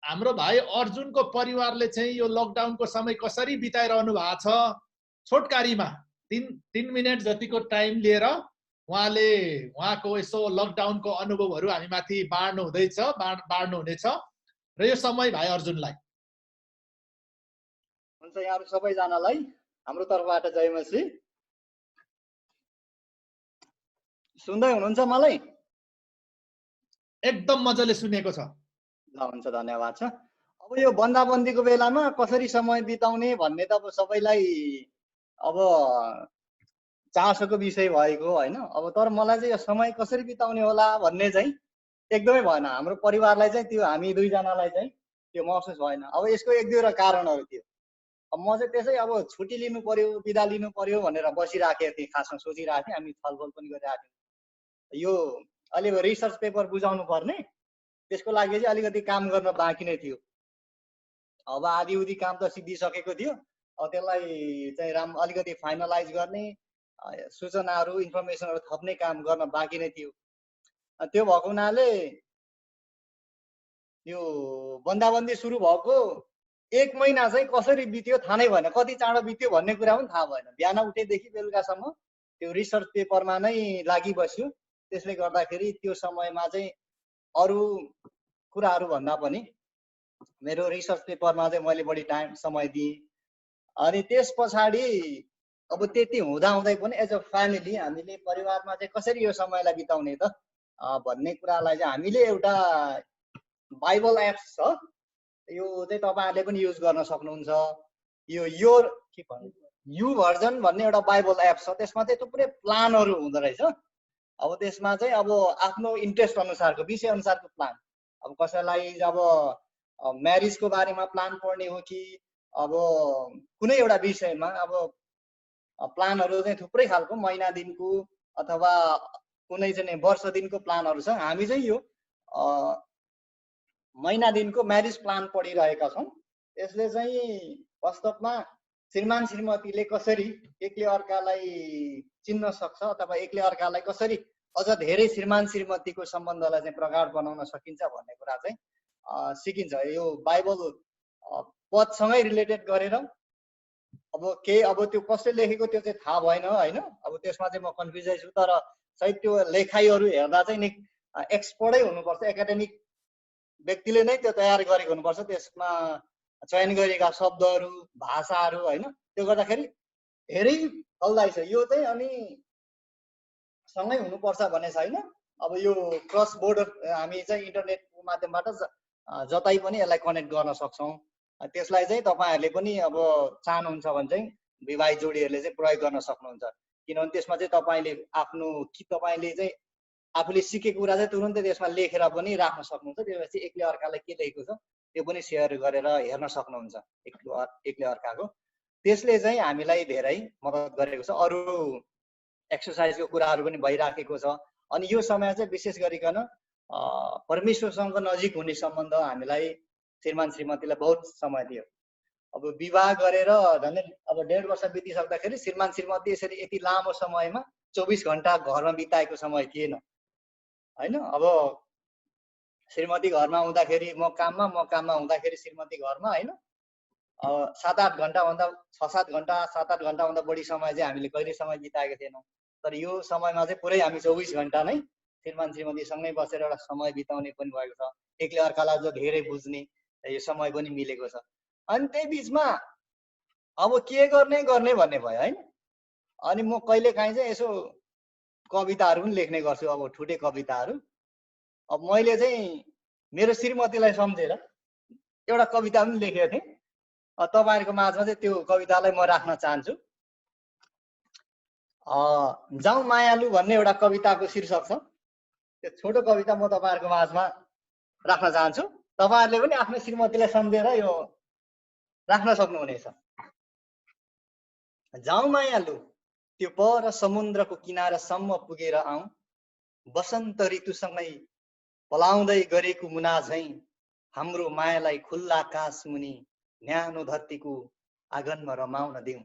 हाम्रो भाइ अर्जुनको परिवारले चाहिँ यो लकडाउनको समय कसरी बिताइरहनु भएको छ, छोटकारीमा 3 मिनट जतिको टाइम लिएर उहाँको यसो लकडाउनको अनुभवहरू हामी माथि बाँड्नु हुनेछ। र यो समय भाइ अर्जुनलाई। हुन्छ, यहाँहरू सबैजनालाई हाम्रो तर्फबाट जय मसी। सुन्दै हुनुहुन्छ मलाई? एकदम मजाले सुनेको छ। ल हुन्छ, धन्यवाद छ। अब यो बन्दाबन्दीको बेलामा कसरी समय बिताउने भन्ने त अब सबैलाई अब चासोको विषय भएको होइन। अब तर मलाई चाहिँ यो समय कसरी बिताउने होला भन्ने चाहिँ एकदमै भएन। हाम्रो परिवारलाई चाहिँ त्यो हामी दुईजनालाई चाहिँ त्यो महसुस भएन। अब यसको 1-2 कारणहरू थियो। अब म चाहिँ त्यसै अब छुट्टी लिनु पर्यो, बिदा लिनु पर्यो भनेर बसिराखेको थिएँ। खासमा सोचिरहेको थिएँ, हामी छलफल पनि गरिरहेको थियौँ। यो अलि रिसर्च पेपर बुझाउनु पर्ने, त्यसको लागि चाहिँ अलिकति काम गर्न बाँकी नै थियो। अब आधी उधी काम त सिद्धिसकेको थियो। अब त्यसलाई चाहिँ अलिकति फाइनलाइज गर्ने, सूचनाहरू इन्फर्मेसनहरू थप्ने काम गर्न बाँकी नै थियो। त्यो भएको हुनाले यो बन्दाबन्दी सुरु भएको 1 महिना चाहिँ कसरी बित्यो थाहा नै भएन। कति चाँडो बित्यो भन्ने कुरा पनि थाहा भएन। बिहान उठेदेखि बेलुकासम्म त्यो रिसर्च पेपरमा नै लागि बस्यो। त्यसले गर्दाखेरि त्यो समयमा चाहिँ अरू कुराहरू भन्दा पनि मेरो रिसर्च पेपरमा चाहिँ मैले बढी समय दिएँ। अनि त्यस पछाडि अब त्यति हुँदाहुँदै पनि एज अ फ्यामिली हामीले परिवारमा चाहिँ कसरी यो समयलाई बिताउने त भन्ने कुरालाई चाहिँ हामीले एउटा बाइबल एप्स छ, यो चाहिँ तपाईँहरूले पनि युज गर्न सक्नुहुन्छ। यो के भन्नु, यु भर्जन भन्ने एउटा बाइबल एप्स छ। त्यसमा चाहिँ थुप्रै प्लानहरू हुँदो रहेछ। अब त्यसमा चाहिँ अब आफ्नो इन्ट्रेस्ट अनुसारको विषय अनुसारको प्लान, अब कसैलाई अब म्यारिजको बारेमा प्लान पढ्ने हो कि अब कुनै एउटा विषयमा अब प्लानहरू चाहिँ थुप्रै खालको महिना दिनको अथवा कुनै चाहिँ वर्ष दिनको प्लानहरू छ। हामी चाहिँ यो महिना दिनको म्यारिज प्लान पढिरहेका छौँ। यसले चाहिँ वास्तवमा श्रीमान श्रीमतीले कसरी एकले अर्कालाई चिन्न सक्छ अथवा एकले अर्कालाई कसरी अझ धेरै श्रीमान श्रीमतीको सम्बन्धलाई चाहिँ प्रगाढ बनाउन सकिन्छ भन्ने कुरा चाहिँ सिकिन्छ। यो बाइबल पदसँगै रिलेटेड गरेर अब त्यो कसले लेखेको त्यो चाहिँ थाहा भएन होइन। अब त्यसमा चाहिँ म कन्फ्युजै छु। तर सायद त्यो लेखाइहरू हेर्दा चाहिँ नि एक्सपर्टै हुनुपर्छ, एकाडेमिक व्यक्तिले नै त्यो तयार गरेको हुनुपर्छ। त्यसमा चयन गरेका शब्दहरू, भाषाहरू होइन, त्यो गर्दाखेरि धेरै चल्दैछ यो चाहिँ। अनि सँगै हुनुपर्छ भन्ने छैन। अब यो क्रस बोर्डर हामी चाहिँ इन्टरनेटको माध्यमबाट जतै पनि यसलाई कनेक्ट गर्न सक्छौँ। त्यसलाई चाहिँ तपाईँहरूले पनि अब चाहनुहुन्छ भने चाहिँ विवाहित जोडीहरूले चाहिँ प्रयोग गर्न सक्नुहुन्छ। किनभने त्यसमा चाहिँ तपाईँले चाहिँ आफूले सिकेको कुरा चाहिँ तुरुन्तै त्यसमा लेखेर पनि राख्न सक्नुहुन्छ। त्यसपछि एकले अर्कालाई के लेखेको छ त्यो पनि सेयर गरेर हेर्न सक्नुहुन्छ एकले अर्काको। त्यसले चाहिँ हामीलाई धेरै मद्दत गरेको छ। अरू एक्सर्साइजको कुराहरू पनि भइराखेको छ। अनि यो समय चाहिँ विशेष गरिकन परमेश्वरसँग नजिक हुने सम्बन्ध हामीलाई श्रीमान श्रीमतीलाई बहुत समय दियो। अब विवाह गरेर झन् अब 1.5 वर्ष बितिसक्दाखेरि श्रीमान श्रीमती यसरी यति लामो समयमा 24 घण्टा घरमा बिताएको समय थिएन होइन। अब श्रीमती घरमा हुँदाखेरि म काममा हुँदाखेरि श्रीमती घरमा होइन। 7-8 घण्टाभन्दा 6-7 घण्टा 7-8 घण्टाभन्दा बढी समय चाहिँ हामीले कहिले समय बिताएको थिएनौँ। तर यो समयमा चाहिँ पुरै हामी 24 घण्टा नै श्रीमान श्रीमतीसँगै बसेर एउटा समय बिताउने पनि भएको छ। एकले अर्कालाई जो धेरै बुझ्ने यो समय पनि मिलेको छ। अनि त्यही बिचमा अब के गर्ने भन्ने भयो होइन। अनि म कहिलेकाहीँ चाहिँ यसो कविताहरू पनि लेख्ने गर्छु, अब ठुटे कविताहरू। अब मैले चाहिँ मेरो श्रीमतीलाई सम्झेर एउटा कविता पनि लेखेको थिएँ। तपाईँहरूको माझमा चाहिँ त्यो कवितालाई म राख्न चाहन्छु। जाउँ मायालु भन्ने एउटा कविताको शीर्षक छ। त्यो छोटो कविता म तपाईँहरूको माझमा राख्न चाहन्छु। तपाईँहरूले पनि आफ्नो श्रीमतीलाई सम्झेर यो राख्न सक्नुहुनेछ। जाउँ मायालु त्यो पर समुद्रको किनारासम्म पुगेर आउँ, बसन्त ऋतुसँगै पलाउँदै गरेको मुना झैँ हाम्रो मायालाई खुल्ला आकाश मुनि न्यानो धरतीको आँगनमा रमाउन दिउँ।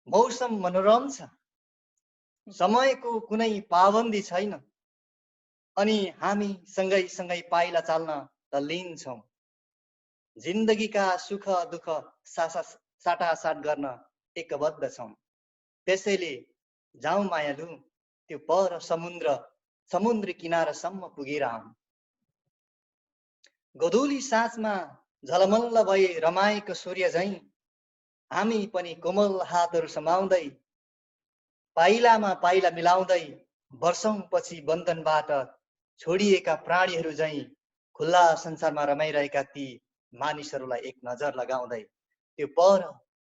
मौसम मनोरम छ, समयको कुनै पाबन्दी छैन, अनि हामी सँगै सँगै पाइला चाल्न तल्लीन छौँ। जिन्दगीका सुख दुःख साटासाट गर्न एकबद्ध छौँ। त्यसैले जाउँ मायालु त्यो पर समुद्र किनारासम्म पुगेर आउँ। गोधुली साँझमा झलमल्ल भए रमाएको सूर्य झैँ हामी पनि कोमल हातहरू समाउँदै पाइलामा पाइला मिलाउँदै वर्षौंपछि बन्धनबाट छोडिएका प्राणीहरू झैँ खुल्ला संसारमा रमाइरहेका ती मानिसहरूलाई एक नजर लगाउँदै त्यो पर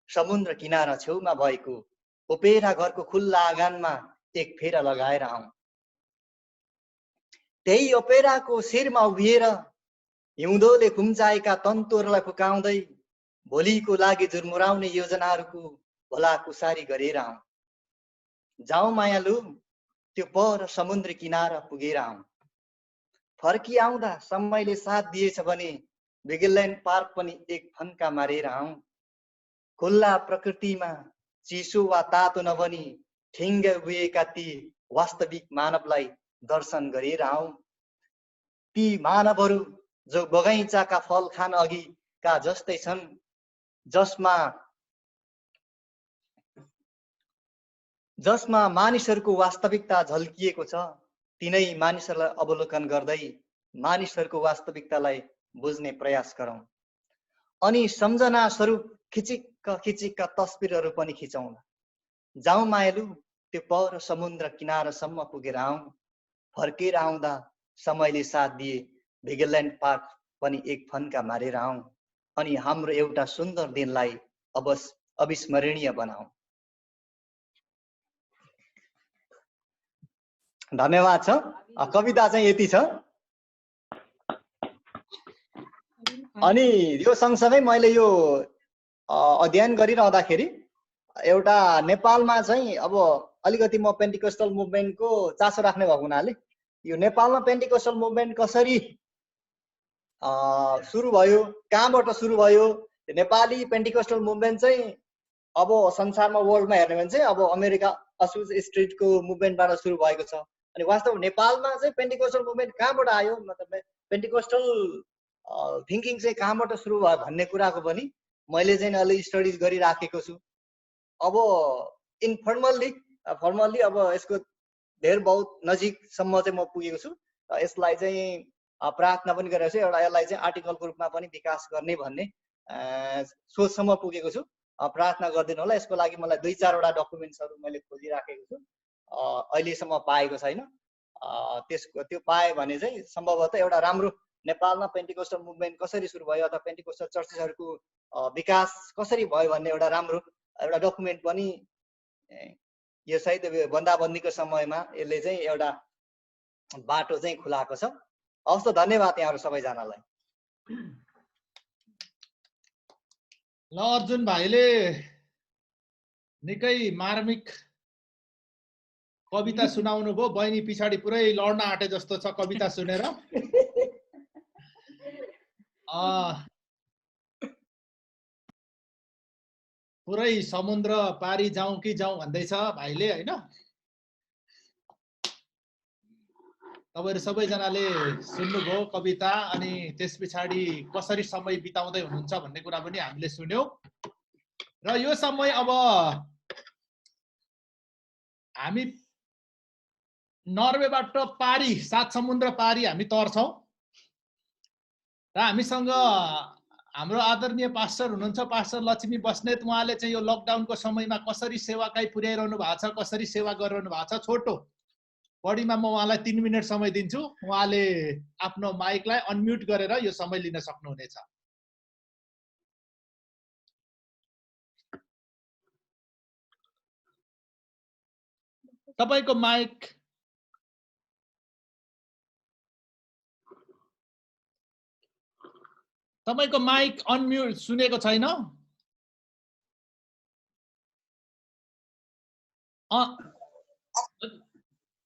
समुद्र किनारा छेउमा भएको ओपेरा घरको खुल्ला आँगनमा एक फेरा लगाएर आउँ। त्यही ओपेराको शिरमा उभिएर हिउँदोले खुम्चाएका तन्तुहरूलाई फुकाउँदै भोलिको लागि झुरमुराउने योजनाहरूको भलाकुसारी गरेर आउँ। जाउँ मायालु त्यो पर समुद्र किनारा पुगेर आउँ। फर्की आउँदा समयले साथ दिएछ भने बिगलल्यान्ड पार्क पनि एक फन्का मारेर आउँ। खुल्ला प्रकृतिमा चिसो वा तातो नभनी ठिङ्ग उभिएका ती वास्तविक मानवलाई दर्शन गरेर आउँ। ती मानवहरू जो बगैँचाका फल खान अघिका जस्तै छन्, जसमा मानिसहरूको वास्तविकता झल्किएको छ, तिनै मानिसहरूलाई अवलोकन गर्दै मानिसहरूको वास्तविकतालाई बुझ्ने प्रयास गरौँ। अनि सम्झना स्वरूप खिचिक्का तस्बिरहरू पनि खिचौँला। जाउँ मायालु त्यो पर समुद्र किनारासम्म पुगेर आउँ। फर्केर आउँदा समयले साथ दिए बिगलल्यान्ड पार्क पनि एक फन्का मारेर आउँ। अनि हाम्रो एउटा सुन्दर दिनलाई अविस्मरणीय बनाऊ। धन्यवाद छ। कविता चाहिँ यति छ। अनि यो सँगसँगै मैले यो अध्ययन गरिरहँदाखेरि एउटा नेपालमा चाहिँ अब अलिकति म पेन्टिकोस्टल मुभमेन्टको चासो राख्ने भएको हुनाले यो नेपालमा पेन्टिकोस्टल मुभमेन्ट कसरी सुरु भयो, कहाँबाट सुरु भयो, नेपाली पेन्टिकोस्टल मुभमेन्ट चाहिँ अब संसारमा वर्ल्डमा हेर्ने भने चाहिँ अब अमेरिका असुज स्ट्रिटको मुभमेन्टबाट सुरु भएको छ। अनि वास्तवमा नेपालमा चाहिँ पेन्टिकोस्टल मुभमेन्ट कहाँबाट आयो, मतलब पेन्टिकोस्टल थिङ्किङ चाहिँ कहाँबाट सुरु भयो भन्ने कुराको पनि मैले चाहिँ अलि स्टडिज गरिराखेको छु। अब फर्मल्ली अब यसको धेर बहुत नजिकसम्म चाहिँ म पुगेको छु। यसलाई चाहिँ प्रार्थना पनि गरेको छु, एउटा यसलाई चाहिँ आर्टिकलको रूपमा पनि विकास गर्ने भन्ने सोचसम्म पुगेको छु। प्रार्थना गरिदिनु होला। यसको लागि मलाई 2-4वटा डकुमेन्ट्सहरू मैले खोजिराखेको छु, अहिलेसम्म पाएको छैन। त्यो पाएँ भने चाहिँ सम्भवतः एउटा राम्रो नेपालमा पेन्टिकोस्टल मुभमेन्ट कसरी सुरु भयो अथवा पेन्टिकोस्टल चर्चेसहरूको विकास कसरी भयो भन्ने एउटा राम्रो एउटा डकुमेन्ट पनि यो सायद बन्दाबन्दीको समयमा यसले चाहिँ एउटा बाटो चाहिँ खुलाएको छ। हवस् त, धन्यवाद यहाँहरू सबैजनालाई। ल अर्जुन भाइले निकै मार्मिक कविता सुनाउनु भयो। बहिनी पछाडि पुरै लड्न आँटे जस्तो छ कविता सुनेर। पुरै समुद्र पारी जाउँ कि जाउँ भन्दैछ भाइले, होइन? तपाईहरु सबैजनाले सुन्नुभयो कविता, अनि त्यस पछाडि कसरी समय बिताउँदै हुनुहुन्छ भन्ने कुरा पनि हामीले सुन्यौं। र यो समय अब हामी नर्वेबाट पारी 7 समुद्र पारी हामी तर्छौं र हामीसँग हाम्रो आदरणीय पास्टर हुनुहुन्छ, पास्टर लक्ष्मी बस्नेत। उहाँले चाहिँ यो लकडाउनको समयमा कसरी सेवाकाई पुर्याइरहनु भएको छ, कसरी सेवा गरिरहनु भएको छ, छोटो बढीमा म उहाँलाई 3 मिनेट समय दिन्छु। उहाँले आफ्नो माइकलाई अनम्युट गरेर यो समय लिन सक्नुहुनेछ। तपाईको माइक अनम्युट सुनेको छैन?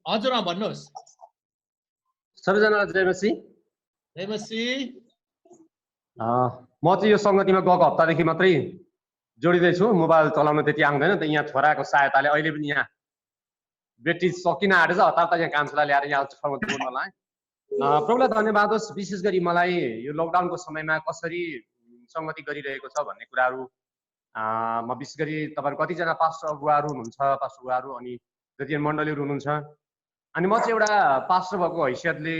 हजुर भन्नुहोस्। सबैजना जय मसी। जय मसी। म चाहिँ यो सङ्गतिमा गएको हप्तादेखि मात्रै जोडिँदैछु। मोबाइल चलाउन त्यति आउँदैन त, यहाँ छोराको सहायताले अहिले पनि यहाँ ब्याट्री सकिन आँटेछ, हतार यहाँ कान्छोलाई ल्याएर यहाँ सङ्गति बोल्न लाएँ। प्रभुलाई धन्यवाद होस्। विशेष गरी मलाई यो लकडाउनको समयमा कसरी सङ्गति गरिरहेको छ भन्ने कुराहरू म विशेष गरी तपाईँहरू कतिजना पास्टर अगुवाहरू हुनुहुन्छ, पास्टर अगुवाहरू अनि जतिजना मण्डलीहरू हुनुहुन्छ, अनि म चाहिँ एउटा पास्टर भएको हैसियतले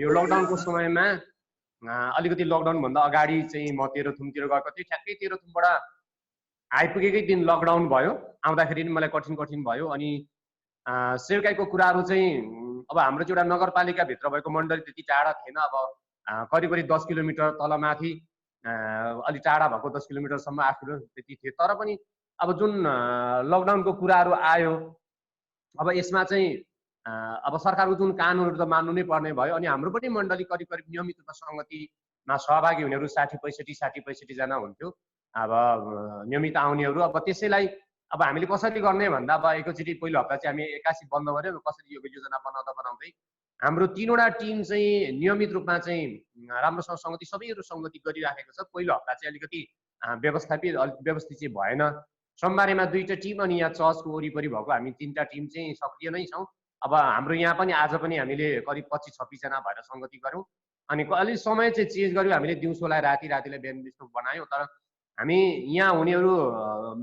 यो लकडाउनको समयमा अलिकति लकडाउनभन्दा अगाडि चाहिँ म तेह्रथुमतिर गएको थिएँ। ठ्याक्कै तेह्रथुमबाट आइपुगेकै दिन लकडाउन भयो। आउँदाखेरि पनि मलाई कठिन भयो। अनि सेवकाईको कुराहरू चाहिँ अब हाम्रो चाहिँ एउटा नगरपालिकाभित्र भएको मण्डली त्यति टाढा थिएन। अब करिब 10 किलोमिटर तलमाथि अलि टाढा भएको 10 किलोमिटरसम्म 8 किलो त्यति थियो। तर पनि अब जुन लकडाउनको कुराहरू आयो, अब यसमा चाहिँ अब सरकारको जुन कानुनहरू त मान्नु नै पर्ने भयो। अनि हाम्रो पनि मण्डली करिब नियमित रूपमा सङ्गतिमा सहभागी हुनेहरू 60-65 जना हुन्थ्यो। अब नियमित आउनेहरू। अब त्यसैलाई अब हामीले कसरी गर्ने भन्दा अब एकैचोटि पहिलो हप्ता चाहिँ हामी 81 बन्द गऱ्यौँ। कसरी यो योजना बनाउँदै हाम्रो 3वटा टिम चाहिँ नियमित रूपमा चाहिँ राम्रोसँग सङ्गति सबैहरू सङ्गति गरिराखेको छ। पहिलो हप्ता चाहिँ अलिकति व्यवस्थित चाहिँ भएन। सोमबारेमा 2टा टिम अनि यहाँ चर्चको वरिपरि भएको हामी 3टा टिम चाहिँ सक्रिय नै छौँ। अब हाम्रो यहाँ पनि आज पनि हामीले करिब 25-26 जना भएर सङ्गति गऱ्यौँ। अनि अलिक समय चाहिँ चेन्ज गऱ्यौँ हामीले, दिउँसोलाई रातिलाई बिहान जस्तो बनायौँ। तर हामी यहाँ हुनेहरू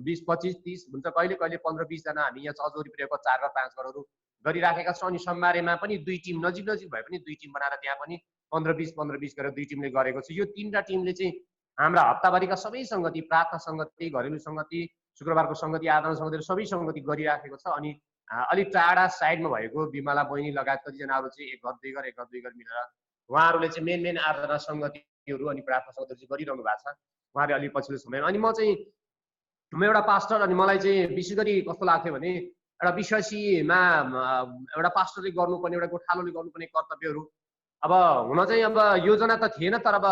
20-25-30 हुन्छ, कहिले 15-20 जना हामी यहाँ चर्च वरिपरिको 4 र 5 घरहरू गरिराखेका छौँ। अनि सोमबारेमा पनि 2 टिम नजिक भए पनि 2 टिम बनाएर त्यहाँ पनि 15-20 गरेर 2 टिमले गरेको छ। यो 3टा टिमले चाहिँ हाम्रा हप्ताभरिका सबै सङ्गति, प्रार्थना सङ्गति, घरेलु सङ्गति, शुक्रबारको सङ्गति, आराधना सङ्गतिहरू सबै सङ्गति गरिराखेको छ। अनि अलिक टाढा साइडमा भएको बिमला बहिनी लगायत कतिजनाहरू चाहिँ 1 घर 2 घर मिलेर उहाँहरूले चाहिँ मेन आराधना सङ्गतिहरू अनि प्रार्थना सङ्गतिहरू चाहिँ गरिरहनु भएको छ उहाँहरूले अलिक पछिल्लो समयमा। अनि म एउटा पास्टर, अनि मलाई चाहिँ विशेष गरी कस्तो लाग्थ्यो भने एउटा विश्वासीमा एउटा पास्टरले गर्नुपर्ने, एउटा गोठालोले गर्नुपर्ने कर्तव्यहरू अब हुन चाहिँ अब योजना त थिएन, तर अब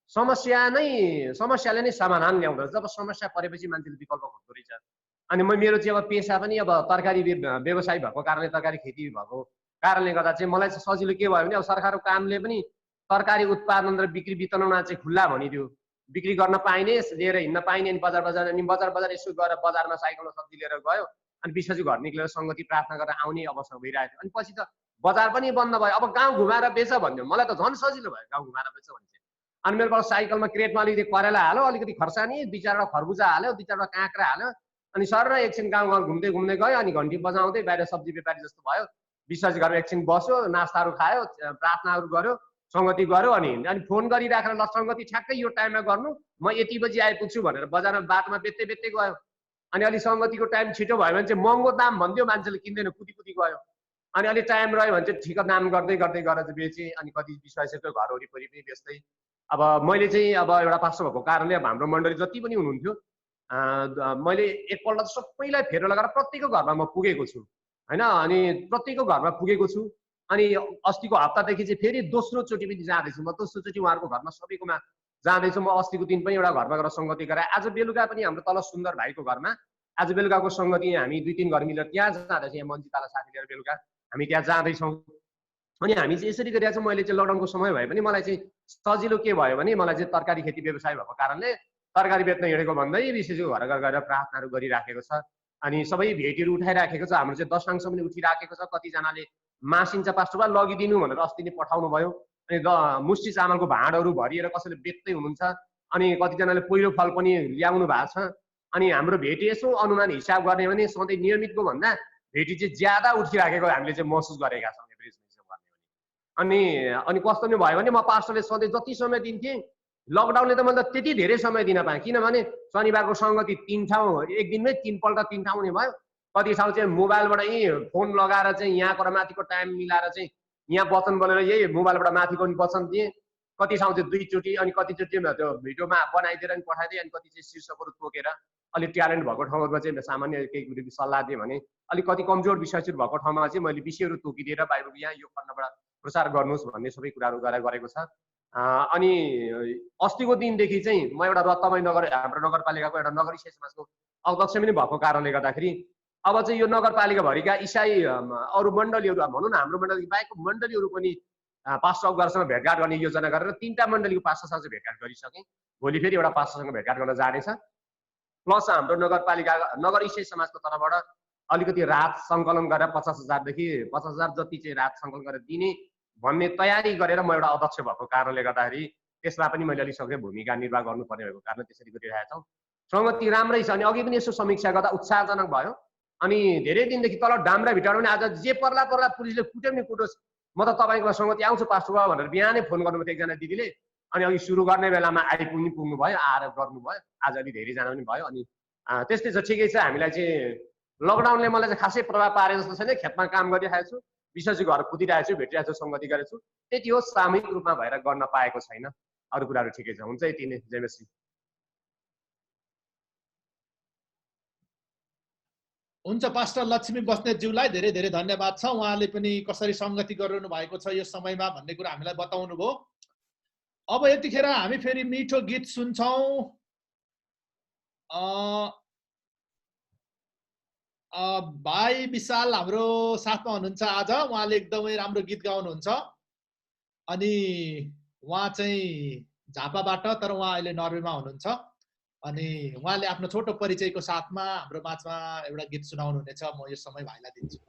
समस्याले नै समाधान ल्याउँदो रहेछ। अब समस्या परेपछि मान्छेले विकल्प खोज्दो रहेछ। अनि मेरो चाहिँ अब पेसा पनि अब तरकारी व्यवसाय भएको कारणले, तरकारी खेती भएको कारणले गर्दा चाहिँ मलाई चाहिँ सजिलो के भयो भने अब सरकारको कामले पनि तरकारी उत्पादन र बिक्री वितरणमा चाहिँ खुल्ला भनिदियो। बिक्री गर्न पाइने, लिएर हिँड्न पाइने। अनि बजार अनि बजार यसो गएर बजारमा साइकलमा सब्जी लिएर गयो अनि विश्वासी घर निक्लेर सङ्गति प्रार्थना गरेर आउने अवस्था भइरहेको थियो। अनि पछि त बजार पनि बन्द भयो। अब गाउँ घुमाएर बेच भन्यो, मलाई त झन् सजिलो भयो गाउँ घुमाएर बेच भने चाहिँ। अनि मेरो साइकलमा क्रेटमा अलिकति करेला हाल्यो, अलिकति खर्सानी, 2-4वटा खरबुजा हाल्यो, 2-4वटा काँक्रा हाल्यो, अनि सर एकछिन गाउँ घुम्दै गयो। अनि घन्टी बजाउँदै बाहिर सब्जी व्यापारी जस्तो भयो। विश्वासी घर एकछिन बस्यो, नास्ताहरू खायो, प्रार्थनाहरू गर्यो, सङ्गति गर्यो। अनि फोन गरिराखेर ल सङ्गति ठ्याक्कै यो टाइममा गर्नु, म यति बजी आइपुग्छु भनेर बजारमा बाटोमा बेच्दै गयो। अनि अलि सङ्गतिको टाइम छिटो भयो भने चाहिँ महँगो दाम भनिदियो, मान्छेले किन्दैन, कुदी गयो। अनि अलि टाइम रह्यो भने चाहिँ ठिक दाम गर्दै गरेर चाहिँ बेचेँ। अनि कति विश्वासीको घर वरिपरि पनि बेच्दै। अब मैले चाहिँ अब एउटा पास्टर भएको कारणले अब हाम्रो मण्डली जति पनि हुनुहुन्थ्यो मैले एकपल्ट सबैलाई फेर लगाएर प्रत्येकको घरमा म पुगेको छु हैन। अनि प्रत्येकको घरमा पुगेको छु। अनि अस्तिको हप्तादेखि चाहिँ फेरि दोस्रो चोटि पनि जाँदैछु। म दोस्रो चोटि उहाँहरूको घरमा सबैकोमा जाँदैछु। म अस्तिको दिन पनि एउटा घरमा गएर सङ्गति गराएँ। आज बेलुका पनि हाम्रो तल सुन्दर भाइको घरमा आज बेलुकाको सङ्गति हामी 2-3 घर मिलेर त्यहाँ जाँदैछौँ। यहाँ मन्जिताला साथी लिएर बेलुका हामी त्यहाँ जाँदैछौँ। अनि हामी चाहिँ यसरी गरिरहेको छौँ। मैले चाहिँ लकडाउनको समय भए पनि मलाई चाहिँ सजिलो के भयो भने मलाई चाहिँ तरकारी खेती व्यवसाय भएको कारणले तरकारी बेच्न हिँडेको भन्दै विशेषको घर गएर प्रार्थनाहरू गरिराखेको छ। अनि सबै भेटीहरू उठाइराखेको छ। हाम्रो चाहिँ दशांश पनि उठिराखेको छ। कतिजनाले मासिन्छ पास्टरबा लगिदिनु भनेर अस्ति नै पठाउनु भयो। अनि मुष्टी चामलको भाँडहरू भरिएर कसैले बेच्दै हुनुहुन्छ। अनि कतिजनाले पहिलो फल पनि ल्याउनु भएको छ। अनि हाम्रो भेटी यसो अनुमान हिसाब गर्ने भने सधैँ नियमितको भन्दा भेटी चाहिँ ज्यादा उठिराखेको हामीले चाहिँ महसुस गरेका छौँ एभरेज हिसाब गर्ने भने। अनि कस्तो नै भयो भने म पास्टरले सधैँ जति समय दिन्थेँ लकडाउनले त मैले त्यति धेरै समय दिन पाएँ। किनभने शनिबारको सङ्गति 3 ठाउँ एक दिनमै 3 पल्ट 3 ठाउँ हुने भयो। कति ठाउँ चाहिँ मोबाइलबाट यही फोन लगाएर चाहिँ यहाँको र माथिको टाइम मिलाएर चाहिँ यहाँ वचन बोलेर यही मोबाइलबाट माथिको पनि वचन दिएँ। कति ठाउँ चाहिँ 2 चोटि अनि कतिचोटि त्यो भिडियोमा बनाइदिएर पनि पठाइदिएँ। अनि कति चाहिँ शीर्षकहरू तोकेर अलिक ट्यालेन्ट भएको ठाउँहरूमा चाहिँ सामान्य केही सल्लाह दिएँ भने अलिक कति कमजोर विषयहरू भएको ठाउँमा चाहिँ मैले विषयहरू तोकिदिएर बाइबलको यहाँ यो खण्डबाट प्रचार गर्नुहोस् भन्ने सबै कुराहरू गरेको छ। अनि अस्तिको दिनदेखि चाहिँ म एउटा तपाईँ हाम्रो नगरपालिकाको एउटा नगरी समाजको अध्यक्ष पनि भएको कारणले गर्दाखेरि अब चाहिँ यो नगरपालिकाभरिका इसाई अरू मण्डलीहरू भनौँ न हाम्रो मण्डली बाहेकको मण्डलीहरू पनि पास्टर अगुवाहरूसँग भेटघाट गर्ने योजना गरेर 3टा मण्डलीको पास्टरसँग चाहिँ भेटघाट गरिसकेँ। भोलि फेरि एउटा पास्टरसँग भेटघाट गर्न जानेछ। प्लस हाम्रो नगरपालिका नगर इसाई समाजको तर्फबाट अलिकति राहत सङ्कलन गरेर 50,000 देखि 50,000 जति चाहिँ राहत सङ्कलन गरेर दिने भन्ने तयारी गरेर म एउटा अध्यक्ष भएको कारणले गर्दाखेरि त्यसमा पनि मैले अलिक सक्रिय भूमिका निर्वाह गर्नुपर्ने भएको कारण त्यसरी गरिरहेका छौँ। सङ्गति राम्रै छ। अनि अघि पनि यसो समीक्षा गर्दा उत्साहजनक भयो। अनि धेरै दिनदेखि तल डाम्रा भिटाएर पनि आज जे पर्ला पुलिसले कुट्यो नि कुटोस्, म त तपाईँको सङ्गति आउँछु पास्टर बाबु भनेर बिहानै फोन गर्नुभयो एकजना दिदीले। अनि अघि सुरु गर्ने बेलामा पुग्नु भयो, आएर गर्नुभयो। आज अलि धेरैजना पनि भयो। अनि त्यस्तै छ, ठिकै छ। हामीलाई चाहिँ लकडाउनले मलाई चाहिँ खासै प्रभाव पारे जस्तो छैन। खेतमा काम गरिरहेको छु, विशेष घर कुदिरहेको छु, भेटिरहेको छु, सङ्गति गरेको छु। त्यति हो, सामूहिक रूपमा भएर गर्न पाएको छैन। अरू कुराहरू ठिकै छ। हुन्छ, यति नै। जयमसी। हुन्छ, पास्टर लक्ष्मी बस्नेतज्यूलाई धेरै धेरै धन्यवाद छ। उहाँले पनि कसरी सङ्गति गरिरहनु भएको छ यो समयमा भन्ने कुरा हामीलाई बताउनु भयो। अब यतिखेर हामी फेरि मिठो गीत सुन्छौँ। भाइ विशाल हाम्रो साथमा हुनुहुन्छ आज। उहाँले एकदमै राम्रो गीत गाउनुहुन्छ। अनि उहाँ चाहिँ झापाबाट, तर उहाँ अहिले नर्वेमा हुनुहुन्छ। अनि उहाँले आफ्नो छोटो परिचयको साथमा हाम्रो माझमा एउटा गीत सुनाउनु हुनेछ। म यो समय भाइलाई दिन्छु।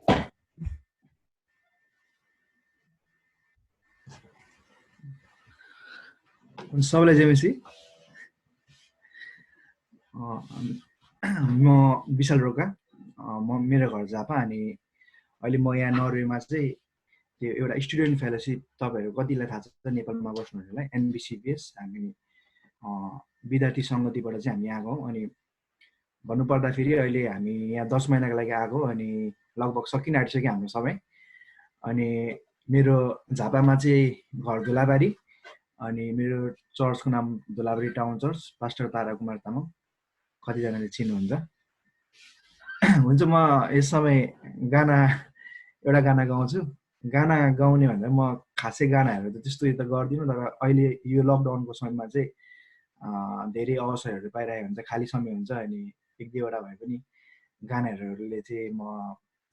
सबैलाई जयमसी। म विशाल रोका, मेरो घर झापा। अनि अहिले म यहाँ नर्वेमा चाहिँ त्यो एउटा स्टुडेन्ट फेलोसिप, तपाईँहरू कतिलाई थाहा छ नेपालमा बस्नुहुनेलाई, NBCBS, हामी विद्यार्थी सङ्गतिबाट चाहिँ हामी आएको। अनि भन्नुपर्दाखेरि अहिले हामी यहाँ 10 महिनाको लागि आएको। अनि लगभग सकिन आँटिसक्यो हाम्रो समय। अनि मेरो झापामा चाहिँ घर धुलाबारी। अनि मेरो चर्चको नाम धुलाबारी टाउन चर्च, पास्टर तारा कुमार तामाङ। कतिजनाले चिन्नुहुन्छ। हुन्छ, म यस समय एउटा गाना गाउँछु। गाना गाउने भन्दा म खासै गानाहरू त त्यस्तो त गर्दिनँ, तर अहिले यो लकडाउनको समयमा चाहिँ धेरै अवसरहरू पाइरहेको हुन्छ, खाली समय हुन्छ। अनि 1-2वटा भए पनि गानाहरूले चाहिँ म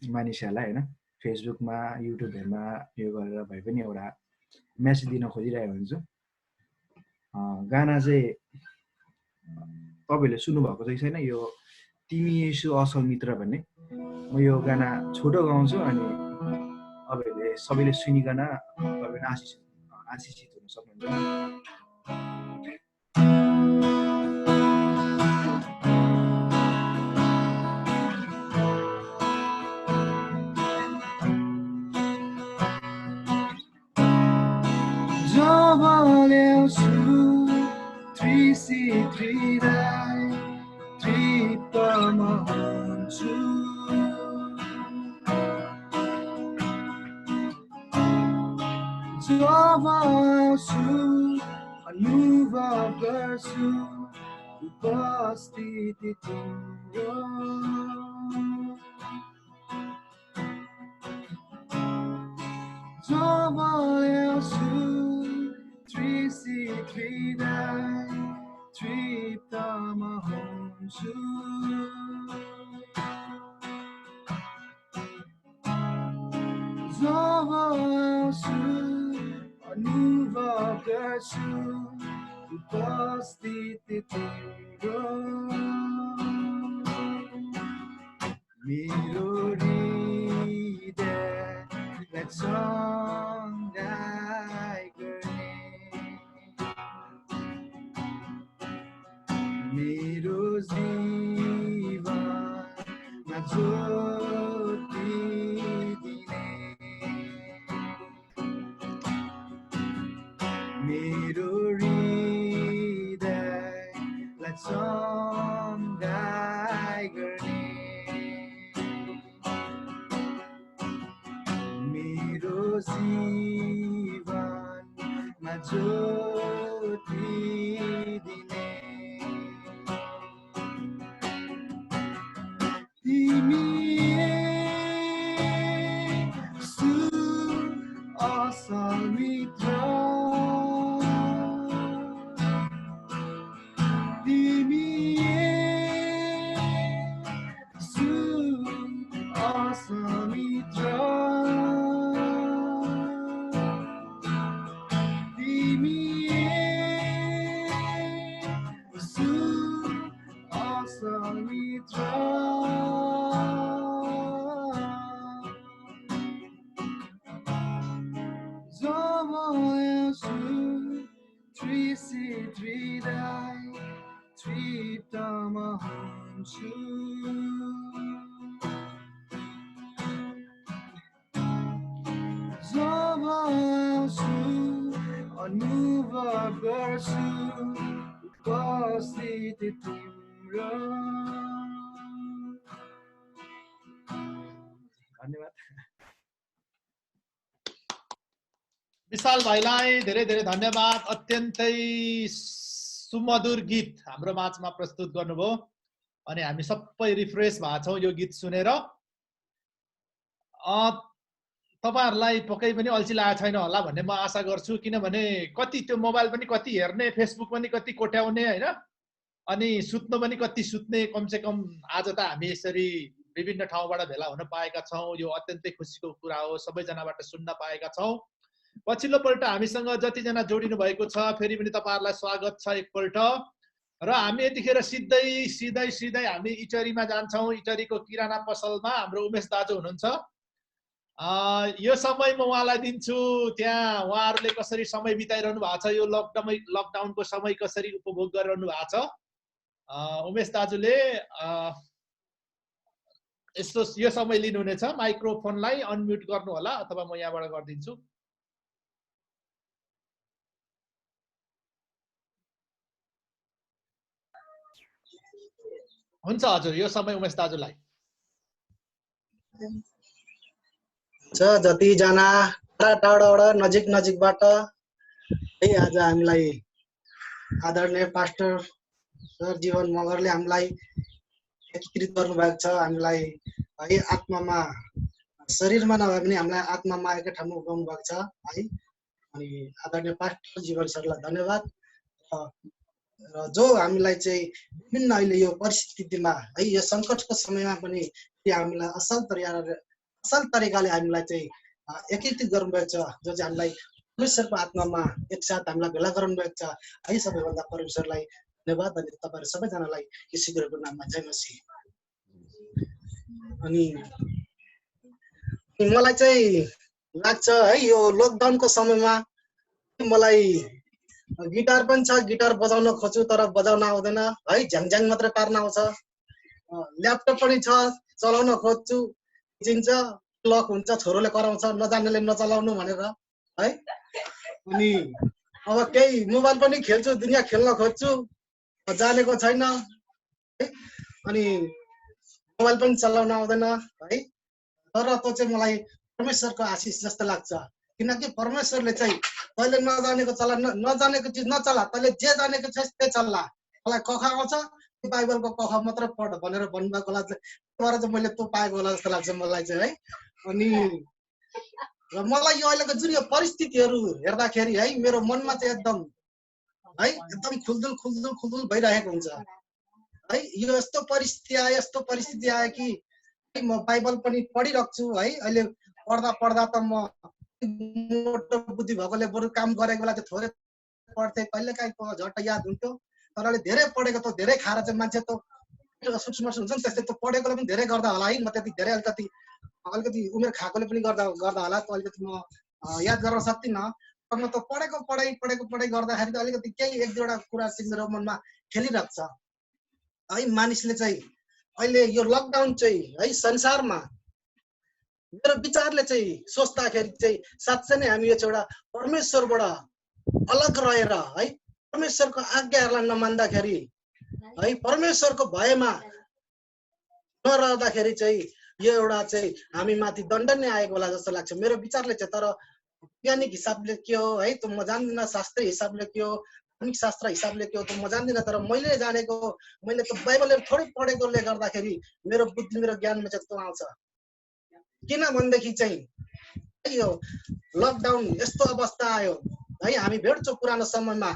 मानिसहरूलाई होइन फेसबुकमा, युट्युबहरूमा यो गरेर भए पनि एउटा मेसेज दिन खोजिरहेको हुन्छु। गाना चाहिँ तपाईँहरूले सुन्नुभएको चाहिँ छैन, यो तिमी यसो असल मित्र भन्ने। म यो गाना छोटो गाउँछु। अनि तपाईँहरूले सबैले सुनिकन तपाईँहरू आशिषित हुन सक्नुहुन्छ। अनुभव गर्छु उपस्थिति तिम्रो, जब ल्याउँछु त्रिसित्रीलाई तृप्तमा हुन्छु। जब ल्याउँछु अनुभव गर्छु उपस्थिति तिम्रो, मेरो हृदयलाई सङ्गाई गर्ने, मेरो जीवनमा ज्योति दिने, मेरो हृदयलाई सङ्गाई गर्ने, मेरो जीवनमा ज्योति दिने, तिमी यसु असल मित्र, तिमी यसु असल मित्र, आउँछु अनुभव गर्छु उपस्थिति तिम्रो। धन्यवाद। विशाल भाइलाई धेरै धेरै धन्यवाद। अत्यन्तै सुमधुर गीत हाम्रो माझमा प्रस्तुत गर्नुभयो अनि हामी सबै रिफ्रेस भएको छौँ यो गीत सुनेर। तपाईहरुलाई पक्कै पनि अल्छी लागेको छैन होला भन्ने म आशा गर्छु, किनभने कति त्यो मोबाइल पनि कति हेर्ने, फेसबुक पनि कति कोट्याउने हैन, अनि सुत्न पनि कति सुत्ने। कमसे कम आज त हामी यसरी विभिन्न ठाउँबाट भेला हुन पाएका छौँ, यो अत्यन्तै खुसीको कुरा हो। सबैजनाबाट सुन्न पाएका छौँ। पछिल्लो पल्ट हामीसँग जतिजना जोडिनु भएको छ फेरि पनि तपाईहरुलाई स्वागत छ एकपल्ट। र हामी यतिखेर सिधै हामी इचरीमा जान्छौँ। इचरीको किराना पसलमा हाम्रो उमेश दाजु हुनुहुन्छ। यो समय म उहाँलाई दिन्छु, त्यहाँ उहाँहरूले कसरी समय बिताइरहनु भएको छ, यो लकडाउनको समय कसरी उपभोग गरिरहनु भएको छ। उमेश दाजुले यस्तो यो समय लिनुहुनेछ। माइक्रोफोनलाई अनम्युट गर्नु होला अथवा म यहाँबाट गरिदिन्छु। हुन्छ हजुर, यो समय उमेश दाजुलाई। जतिजना टाढाबाट नजिकबाट है आज हामीलाई आदरणीय पास्टर सर जीवन मगरले हामीलाई एकीकृत गर्नुभएको छ। हामीलाई है आत्मामा, शरीरमा नभए पनि हामीलाई आत्मामा एकै ठाउँमा उठाउनु भएको छ है। अनि आदरणीय पास्टर जीवन सरलाई धन्यवाद। र जो हामीलाई चाहिँ विभिन्न अहिले यो परिस्थितिमा है यो सङ्कटको समयमा पनि हामीलाई असल तरिकाले हामीलाई चाहिँ एकीकृत गर्नुभएको छ, जो चाहिँ हामीलाई परमेश्वरको आत्मामा एकसाथ हामीलाई भेला गराउनुभएको छ है। सबैभन्दा परमेश्वरलाई धन्यवाद। अनि तपाईँहरू सबैजनालाई ईश्वरको नाममा जय मसीह। अनि मलाई चाहिँ लाग्छ है यो लकडाउनको समयमा मलाई गिटार पनि छ, गिटार बजाउन खोज्छु तर बजाउन आउँदैन है, झ्याङझ्याङ मात्रै पार्न आउँछ। ल्यापटप पनि छ, चलाउन खोज्छु, चिन्छ, लक हुन्छ, छोरोले कराउँछ नजान्नेले नचलाउनु भनेर है। अनि अब केही मोबाइल पनि खेल्छु, दुनियाँ खेल्न खोज्छु, जानेको छैन है। अनि मोबाइल पनि चलाउन आउँदैन है। तर त्यो चाहिँ मलाई परमेश्वरको आशिष जस्तो लाग्छ, किनकि परमेश्वरले चाहिँ तैँले नजानेको चला, नजानेको चिज नचला, तैँले जे जानेको छ त्यही चल्ला। मलाई कखा आउँछ, बाइबलको कखा मात्र पढ भनेर भन्नुभएको होला, तर चाहिँ मैले त्यो पाएको होला जस्तो लाग्छ मलाई चाहिँ है। अनि र मलाई यो अहिलेको जुन यो परिस्थितिहरू हेर्दाखेरि है मेरो मनमा चाहिँ एकदम खुल्दुल भइरहेको हुन्छ है। यो यस्तो परिस्थिति आयो कि म बाइबल पनि पढिरहेछु है। अहिले पढ्दा त म मोटो बुद्धि भएकोले बरु काम गरेको बेला चाहिँ थोरै पढ्थेँ, कहिलेकाहीँ त झट्ट याद हुन्थ्यो। तर अहिले धेरै पढेको त धेरै खाएर चाहिँ मान्छे त सूक्ष्म हुन्छ नि, त्यस्तै त पढेकोले पनि धेरै गर्दा होला है। म त्यति धेरै अलिकति उमेर खाएकोले पनि गर्दा होला, त अलिकति म याद गर्न सक्दिनँ। तर म त पढेको पढाइ गर्दाखेरि त अलिकति केही एक दुईवटा कुरा चाहिँ मेरो मनमा खेलिरहेको छ है। मानिसले चाहिँ अहिले यो लकडाउन चाहिँ है संसारमा मेरो विचारले चाहिँ सोच्दाखेरि चाहिँ साँच्चै नै हामी यो चाहिँ एउटा परमेश्वरबाट अलग रहेर है, परमेश्वरको आज्ञाहरूलाई नमान्दाखेरि है, परमेश्वरको भयमा नरहँदाखेरि चाहिँ यो एउटा चाहिँ हामी माथि दण्ड नै आएको होला जस्तो लाग्छ मेरो विचारले चाहिँ। तर वैज्ञानिक हिसाबले के हो है त म जान्दिनँ, शास्त्रीय हिसाबले के हो, धार्मिक शास्त्र हिसाबले के हो त म जान्दिनँ। तर मैले जानेको, मैले त बाइबलहरू थोरै पढेकोले गर्दाखेरि मेरो बुद्धि, मेरो ज्ञानमा चाहिँ त्यो आउँछ। किनभनेदेखि चाहिँ यो लकडाउन यस्तो अवस्था आयो है, हामी भेट्छौँ पुरानो समयमा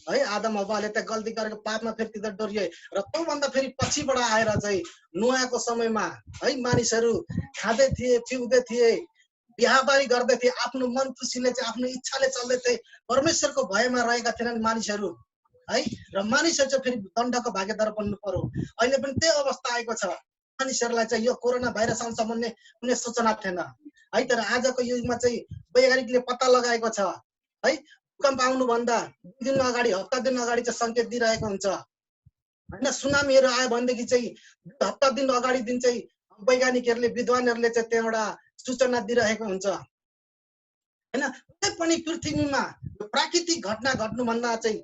है, आदम हव्वाले त गल्ती गरेको पापमा फेरि तिनीहरू डोरिए। र त्योभन्दा फेरि पछिबाट आएर चाहिँ नोआको समयमा है मानिसहरू खाँदै थिए, पिउँदै थिए, बिहाबारी गर्दै थिए, आफ्नो मन खुसीले चाहिँ आफ्नो इच्छाले चल्दै थिए, परमेश्वरको भयमा रहेका थिएनन् मानिसहरू है। र मानिसहरू चाहिँ फेरि दण्डको भागीदार बन्नु पर्यो। अहिले पनि त्यही अवस्था आएको छ। मानिसहरूलाई चाहिँ यो कोरोना भाइरस आउँछ भन्ने कुनै सूचना थिएन है। तर आजको युगमा चाहिँ वैज्ञानिकले पत्ता लगाएको छ है, भूकम्प आउनुभन्दा 2 दिन अगाडि, हप्ता दिन अगाडि चाहिँ सङ्केत दिइरहेको हुन्छ होइन। सुनामीहरू आयो भनेदेखि चाहिँ हप्ता दिन अगाडि दिन चाहिँ वैज्ञानिकहरूले, विद्वानहरूले चाहिँ त्यहाँबाट सूचना दिइरहेको हुन्छ हैन। कुनै पनि पृथ्वीमा प्राकृतिक घटना घट्नुभन्दा चाहिँ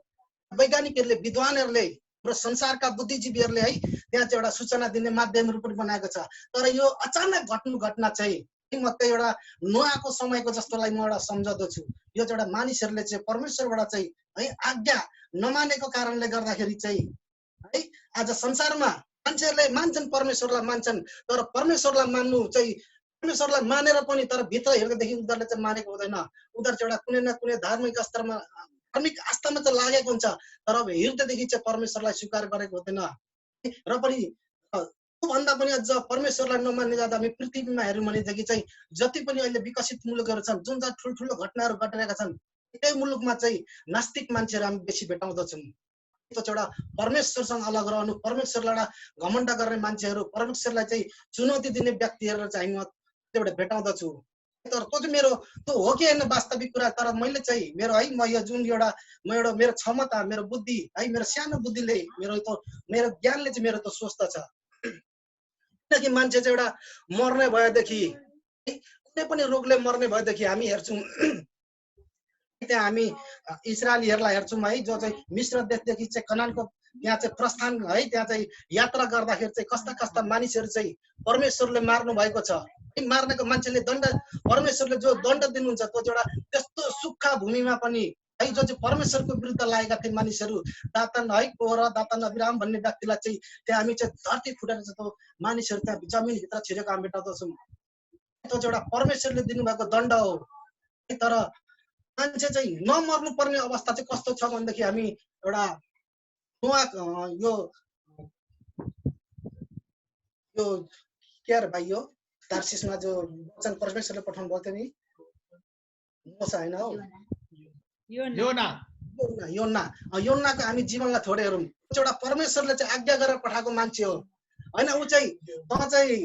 वैज्ञानिकहरूले विद्वानहरूले र संसारका बुद्धिजीवीहरूले है त्यहाँ चाहिँ एउटा सूचना दिने माध्यमहरू पनि बनाएको छ। तर यो अचानक घट्नु घटना चाहिँ म चाहिँ एउटा नोआको समयको जस्तोलाई म एउटा सम्झँदछु। यो चाहिँ एउटा मानिसहरूले चाहिँ परमेश्वरबाट चाहिँ है आज्ञा नमानेको कारणले गर्दाखेरि चाहिँ है आज संसारमा मान्छेहरूले मान्छन्, परमेश्वरलाई मान्छन्, तर परमेश्वरलाई मान्नु चाहिँ परमेश्वरलाई मानेर पनि तर भित्र हेर्दादेखि उनीहरूले चाहिँ मानेको हुँदैन। उनीहरू चाहिँ एउटा कुनै न कुनै धार्मिक स्तरमा धार्मिक आस्थामा चाहिँ लागेको हुन्छ, तर अब हृदयदेखि चाहिँ परमेश्वरलाई स्वीकार गरेको हुँदैन। र पनि त्योभन्दा पनि अझ परमेश्वरलाई नमान्ने जाँदा हामी पृथ्वीमा हेऱ्यौँ भनेदेखि चाहिँ जति पनि अहिले विकसित मुलुकहरू छन्, जुन चाहिँ ठुल्ठुलो घटनाहरू घटिरहेका छन्, त्यही मुलुकमा चाहिँ नास्तिक मान्छेहरू हामी बेसी भेटाउँदछौँ। त्यो चाहिँ एउटा परमेश्वरसँग अलग रहनु, परमेश्वरलाई एउटा घमण्ड गर्ने मान्छेहरू, परमेश्वरलाई चाहिँ चुनौती दिने व्यक्तिहरू चाहिँ म एउटा भेटाउँदछु। तर त्यो चाहिँ मेरो त्यो हो कि होइन वास्तविक कुरा, तर मैले चाहिँ मेरो है म यो जुन एउटा मेरो क्षमता, मेरो बुद्धि है, मेरो सानो बुद्धिले मेरो ज्ञानले चाहिँ मेरो त सोच्दछ। किनकि मान्छे चाहिँ एउटा मर्ने भएदेखि कुनै पनि रोगले मर्ने भएदेखि हामी हेर्छौँ त्यहाँ हामी इस्राएलीहरूलाई हेर्छौँ है, जो चाहिँ मिश्र देशदेखि चाहिँ कनानको त्यहाँ चाहिँ प्रस्थान है, त्यहाँ चाहिँ यात्रा गर्दाखेरि चाहिँ कस्ता कस्ता मानिसहरू चाहिँ परमेश्वरले मार्नु भएको छ। मार्नेको मान्छेले दण्ड, परमेश्वरले जो दण्ड दिनुहुन्छ त्यो चाहिँ एउटा त्यस्तो सुक्खा भूमिमा पनि है जो चाहिँ परमेश्वरको विरुद्ध लागेका थिए मानिसहरू, दातान है कोरा, दातान अभिराम भन्ने व्यक्तिलाई चाहिँ त्यहाँ हामी चाहिँ धरती फुटेर चाहिँ त्यो मानिसहरू त्यहाँ जमिनभित्र छिरेको हामी भेटाउँदछौँ। त्यो चाहिँ एउटा परमेश्वरले दिनुभएको दण्ड हो। तर मान्छे चाहिँ नमर्नु पर्ने अवस्था चाहिँ कस्तो छ भनेदेखि हामी एउटा नोआ यो के अरे भाइ यो तार्सिसमा जो वचन परमेश्वरले पठाउनु भएको थियो नि, मोसा होइन हो, योनाको हामी जीवनलाई थोरै हेरौँ। एउटा परमेश्वरले चाहिँ आज्ञा गरेर पठाएको मान्छे हो होइन। ऊ चाहिँ त चाहिँ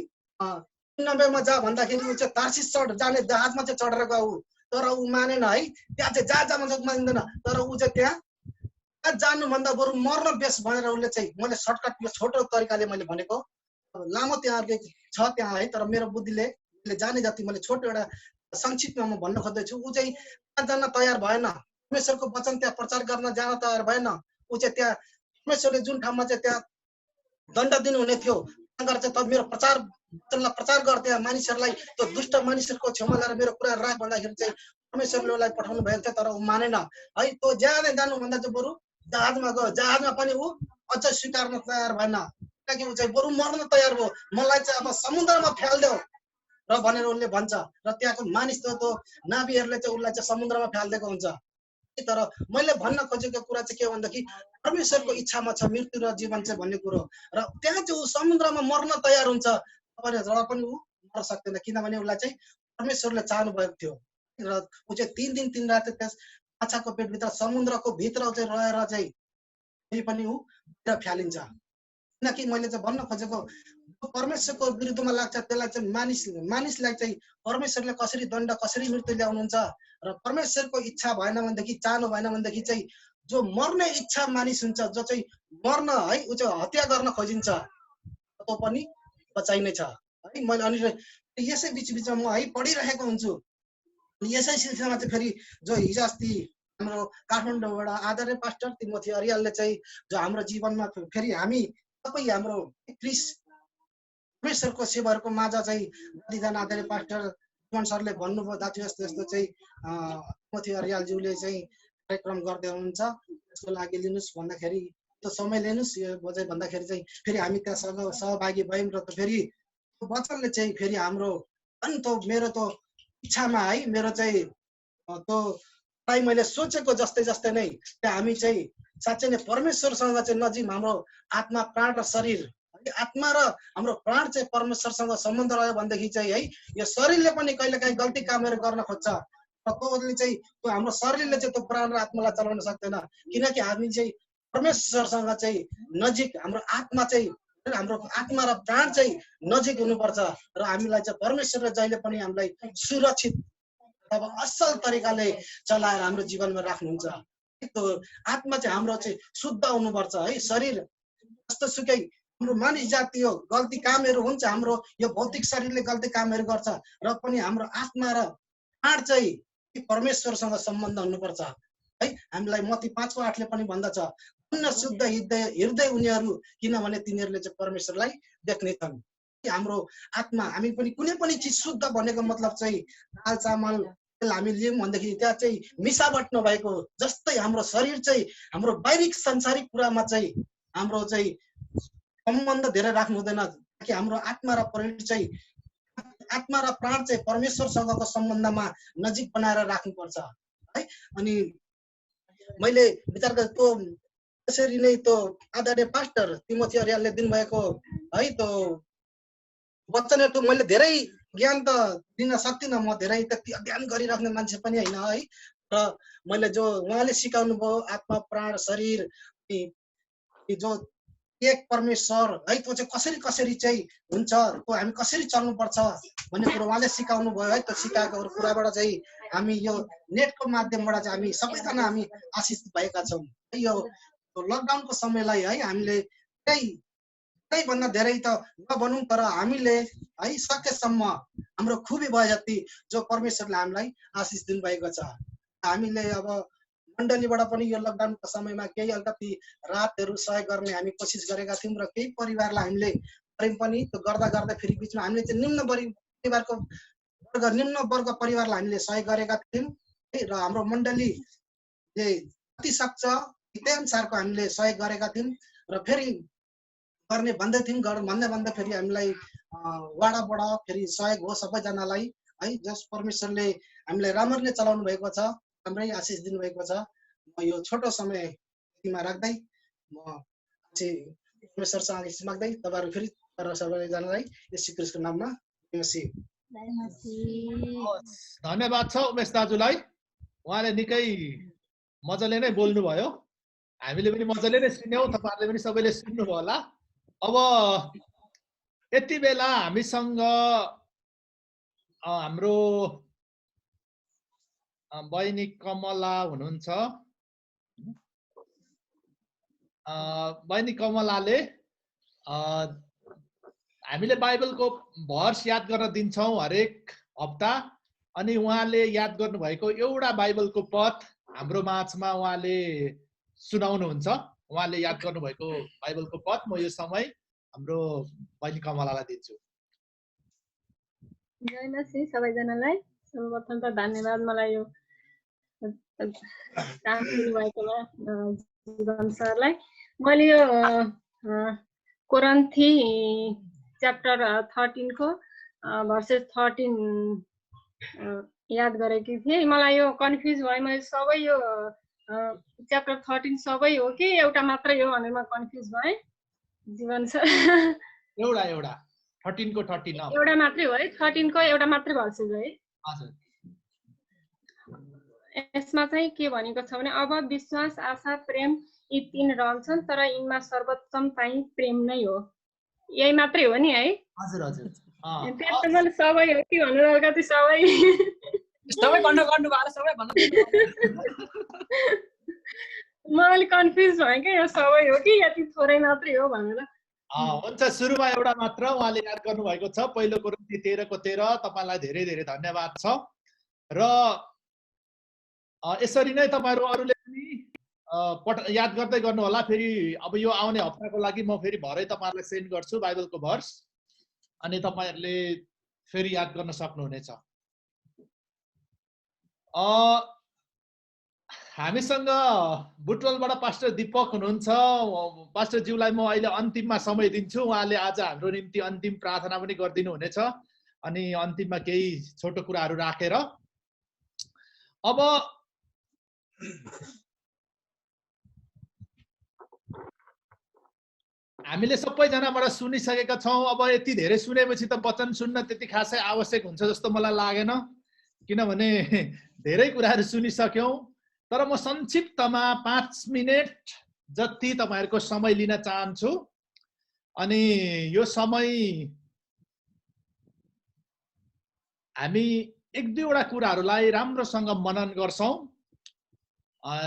90मा जा भन्दाखेरि ऊ चाहिँ तार्सिस जाने जहाजमा चाहिँ चढेर गयो, तर ऊ मानेन है। त्यहाँ चाहिँ जहाँ मानिँदैन, तर ऊ चाहिँ त्यहाँ जानुभन्दा बरु मर्न बेस भनेर उसले चाहिँ, मैले सर्टकट यो छोटो तरिकाले मैले भनेको, लामो त्यहाँ छ त्यहाँ है, तर मेरो बुद्धिले जाने जति मैले छोटो एउटा संक्षिप्तमा म भन्न खोज्दैछु। ऊ चाहिँ त्यहाँ जान तयार भएन, परमेश्वरको वचन त्यहाँ प्रचार गर्न जान तयार भएन। ऊ चाहिँ त्यहाँ परमेश्वरले जुन ठाउँमा चाहिँ त्यहाँ दण्ड दिनुहुने थियो त्यहाँ गएर चाहिँ मेरो प्रचार गर्थ्यो मानिसहरूलाई, त्यो दुष्ट मानिसहरूको छेउमा गएर मेरो कुरा राख भन्दाखेरि चाहिँ परमेश्वरले उसलाई पठाउनु भएको थियो, तर ऊ मानेन है। त्यो ज्यादै जानुभन्दा चाहिँ बरु जहाजमा गयो, जहाजमा पनि ऊ अझ स्वीकार्न तयार भएन, किनकि ऊ चाहिँ बरु मर्न तयार भयो। मलाई चाहिँ अब समुद्रमा फ्यालिदेऊ र भनेर उसले भन्छ, र त्यहाँको मानिस त्यो नाभीहरूले चाहिँ उसलाई चाहिँ समुद्रमा फ्यालिदिएको हुन्छ। तर मैले भन्न खोजेको कुरा चाहिँ के हो भनेदेखि परमेश्वरको इच्छामा छ मृत्यु र जीवन चाहिँ भन्ने कुरो, र त्यहाँ चाहिँ ऊ समुद्रमा मर्न तयार हुन्छ, र पनि ऊ मर्न सक्दैन, किनभने उसलाई चाहिँ परमेश्वरले चाहनु भएको थियो। र ऊ चाहिँ 3 दिन 3 रात त्यस माछाको पेटभित्र समुद्रको भित्र चाहिँ रहेर चाहिँ फेरि पनि ऊ फ्यालिन्छ। किनकि मैले चाहिँ भन्न खोजेको परमेश्वरको विरुद्धमा लाग्छ त्यसलाई चाहिँ मानिसलाई चाहिँ परमेश्वरले कसरी दण्ड, कसरी मृत्यु ल्याउनुहुन्छ, र परमेश्वरको इच्छा भएन भनेदेखि, चाहनु भएन भनेदेखि चाहिँ जो मर्ने इच्छा मानिस हुन्छ, जो चाहिँ मर्न है ऊ चाहिँ हत्या गर्न खोजिन्छ, त्यो पनि बचाइने छ है। मैले अनि यसै बिचमा म है पढिरहेको हुन्छु, यसै सिलसिलामा चाहिँ फेरि जो हिजो अस्ति हाम्रो काठमाडौँबाट आदरणीय पास्टर तिमोथी अरियालले चाहिँ जो हाम्रो जीवनमा फेरि हामी सबै हाम्रो परमेश्वरको सेवाहरूको माझ चाहिँ कतिजना आदरणीय पास्टर जीवन सरले भन्नुभयो, दाजु यस्तो यस्तो चाहिँ तिमोथी अरियालज्यूले चाहिँ कार्यक्रम गर्दै हुनुहुन्छ, त्यसको लागि लिनुहोस् भन्दाखेरि त्यो समय लिनुहोस् यो बजाइ भन्दाखेरि चाहिँ फेरि हामी त्यहाँसँग सहभागी भयौँ। र फेरि वचनले चाहिँ फेरि हाम्रो अनि त मेरो त इच्छामा है, मेरो चाहिँ त्यो मैले सोचेको जस्तै नै त्यहाँ हामी चाहिँ साँच्चै नै परमेश्वरसँग चाहिँ नजिक, हाम्रो आत्मा, प्राण र शरीर, आत्मा र हाम्रो प्राण चाहिँ परमेश्वरसँग सम्बन्ध रह्यो भनेदेखि चाहिँ है यो शरीरले पनि कहिलेकाहीँ गल्ती कामहरू गर्न खोज्छ, र त्यसले चाहिँ त्यो हाम्रो शरीरले चाहिँ त्यो प्राण र आत्मालाई चलाउन सक्दैन, किनकि हामी चाहिँ परमेश्वरसँग चाहिँ नजिक, हाम्रो आत्मा चाहिँ, हाम्रो आत्मा र प्राण चाहिँ नजिक हुनुपर्छ, र हामीलाई चाहिँ परमेश्वरले जहिले पनि हामीलाई सुरक्षित अब असल तरिकाले चलाएर हाम्रो जीवनमा राख्नुहुन्छ। त्यो आत्मा चाहिँ हाम्रो चाहिँ शुद्ध हुनुपर्छ है। शरीर जस्तो सुकै हाम्रो मानिस जाति हो, गल्ती कामहरू हुन्छ, हाम्रो यो भौतिक शरीरले गल्ती कामहरू गर्छ, र पनि हाम्रो आत्मा र प्राण चाहिँ परमेश्वरसँग सम्बन्ध हुनुपर्छ है। हामीलाई मत्ती 5:8 पनि भन्दछ धन्य शुद्ध हृदय उनीहरू किनभने तिनीहरूले चाहिँ परमेश्वरलाई देख्ने छन्। हाम्रो आत्मा हामी पनि कुनै पनि चिज शुद्ध भनेको मतलब चाहिँ दाल चामल हामी लियौँ भनेदेखि त्यहाँ चाहिँ मिसावट नभएको जस्तै हाम्रो शरीर चाहिँ हाम्रो बाहिरिक संसारिक कुरामा चाहिँ हाम्रो चाहिँ सम्बन्ध धेरै राख्नु हुँदैन कि हाम्रो आत्मा र शरीर चाहिँ आत्मा र प्राण चाहिँ परमेश्वरसँगको सम्बन्धमा नजिक बनाएर राख्नुपर्छ है। अनि मैले विचार गरेको त्यसरी नै त्यो आदरणीय पास्टर तिमोथी अर्यालले दिनुभएको है त्यो वचनहरू मैले धेरै ज्ञान त दिन सक्दिनँ, म धेरै त्यति अध्ययन गरिराख्ने मान्छे पनि होइन है। र मैले जो उहाँले सिकाउनु भयो आत्मा प्राण शरीर जो एक परमेश्वर है त्यो चाहिँ कसरी कसरी चाहिँ हुन्छ, त्यो हामी कसरी चल्नुपर्छ भन्ने कुरो उहाँले सिकाउनु भयो है। त्यो सिकाएको कुराबाट चाहिँ हामी यो नेटको माध्यमबाट चाहिँ हामी सबैजना हामी आशिषित भएका छौँ। यो लकडाउनको समयलाई है हामीले भन्दा धेरै त नभनौँ तर हामीले है सकेसम्म हाम्रो खुबी भए जति जो परमेश्वरले हामीलाई आशिष दिनुभएको छ। हामीले अब मण्डलीबाट पनि यो लकडाउनको समयमा केही अलिकति रातहरू सहयोग गर्ने हामी कोसिस गरेका थियौँ र केही परिवारलाई हामीले गऱ्यौँ पनि। त्यो गर्दा गर्दा फेरि बिचमा हामीले चाहिँ निम्न वर्ग परिवारलाई हामीले सहयोग गरेका थियौँ र हाम्रो मण्डलीले जति सक्छ त्यही अनुसारको हामीले सहयोग गरेका थियौँ र फेरि गर्ने भन्दै थियौँ भन्दा फेरि हामीलाई वाडाबाट फेरि सहयोग हो सबैजनालाई है। जस परमेश्वरले हामीलाई राम्ररी चलाउनु भएको छ, राम्रै आशिष दिनुभएको छ। म यो छोटो समयमा राख्दै म परमेश्वरसँग आशिष माग्दै तपाईँहरू फेरि सबैजनालाई येशू ख्रीष्टको नाममा धन्यवाद छ उमेश दाजुलाई। उहाँले निकै मजाले नै बोल्नुभयो, हामीले पनि मजाले नै सुन्यौँ, तपाईँहरूले पनि सबैले सुन्नुभयो होला। अब यति बेला हामीसँग हाम्रो बहिनी कमला हुनुहुन्छ। बहिनी कमलाले हामीले बाइबलको भर्स याद गर्न दिन्छौँ हरेक हप्ता, अनि उहाँले याद गर्नुभएको एउटा बाइबलको पद हाम्रो माझमा उहाँले सुनाउनुहुन्छ। उहाँले याद गर्नुभएको बाइबलको पद म यो समय हाम्रो बहिनी कमलालाई दिन्छु। जय मसीह सबैजनालाई। सर्वप्रथम त धन्यवाद मलाई यो काम दिनुभएकोमा जीवन सरलाई। मैले यो कोरिन्थी च्याप्टर 13 को भर्सेस 13 याद गरेकी थिएँ। मलाई यो कन्फ्युज भयो, मैले सबै यो च्याप्टर 13 सबै हो कि एउटा मात्रै हो भनेर म कन्फ्युज भएँ जीवन सर। एउटा 13 को 13 एउटा मात्रै हो है, 13 को एउटा मात्रै भर्सेस है। हजुर। यसमा चाहिँ के भनेको छ भने अब विश्वास आशा प्रेम यी 3 रहन्छन् तर यिनमा सर्वोत्तम चाहिँ प्रेम नै हो। यही मात्रै हो नि है? हजुर हजुर। त्यही त मैले सबै हो कि भनेर अलिकति सबै कन्ट्रोल गर्नु भएर सबै भन्नु म अलिक कन्फ्युज भएँ कि यो सबै हो कि यति थोरै मात्रै हो भनेर। हुन्छ, सुरुमा एउटा मात्र उहाँले याद गर्नुभएको छ, पहिलो कोरिन्थी 13 को 13। तपाईँलाई धेरै धेरै धन्यवाद छ। र यसरी नै तपाईँहरू अरूले पनि याद गर्दै गर्नु होला। फेरि अब यो आउने हप्ताको लागि म फेरि भरै तपाईँहरूलाई सेन्ड गर्छु बाइबलको भर्स, अनि तपाईँहरूले फेरि याद गर्न सक्नुहुनेछ। हामीसँग बुटवलबाट पास्टर दीपक हुनुहुन्छ। पास्टर ज्यूलाई म अहिले अन्तिममा समय दिन्छु। उहाँले आज हाम्रो निम्ति अन्तिम प्रार्थना पनि गरिदिनु हुनेछ, अनि अन्तिममा केही छोटो कुराहरू राखेर। अब हामीले सबैजनाबाट सुनिसकेका छौँ। अब यति धेरै सुनेपछि त वचन सुन्न त्यति खासै आवश्यक हुन्छ जस्तो मलाई लागेन, किनभने धेरै कुराहरू सुनिसक्यौँ। तर म संक्षिप्तमा 5 मिनेट जति तपाईँहरूको समय लिन चाहन्छु, अनि यो समय हामी 1-2वटा कुराहरूलाई राम्रोसँग मनन गर्छौँ।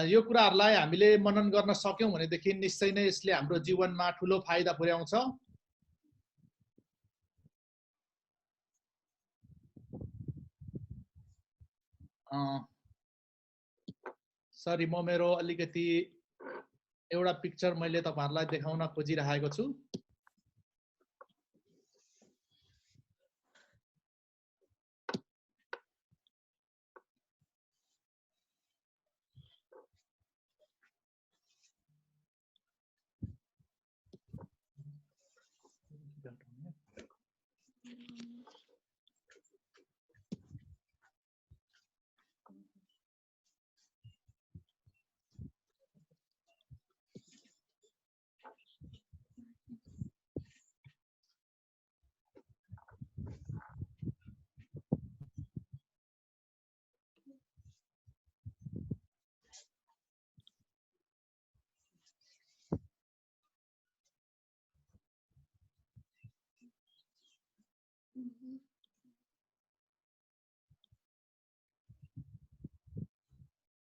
यो कुराहरूलाई हामीले मनन गर्न सक्यौँ भनेदेखि निश्चय नै यसले हाम्रो जीवनमा ठुलो फाइदा पुर्याउँछ। सरी म मेरो अलिकति एउटा पिक्चर मैले तपाईहरुलाई देखाउन खोजिरहेको छु।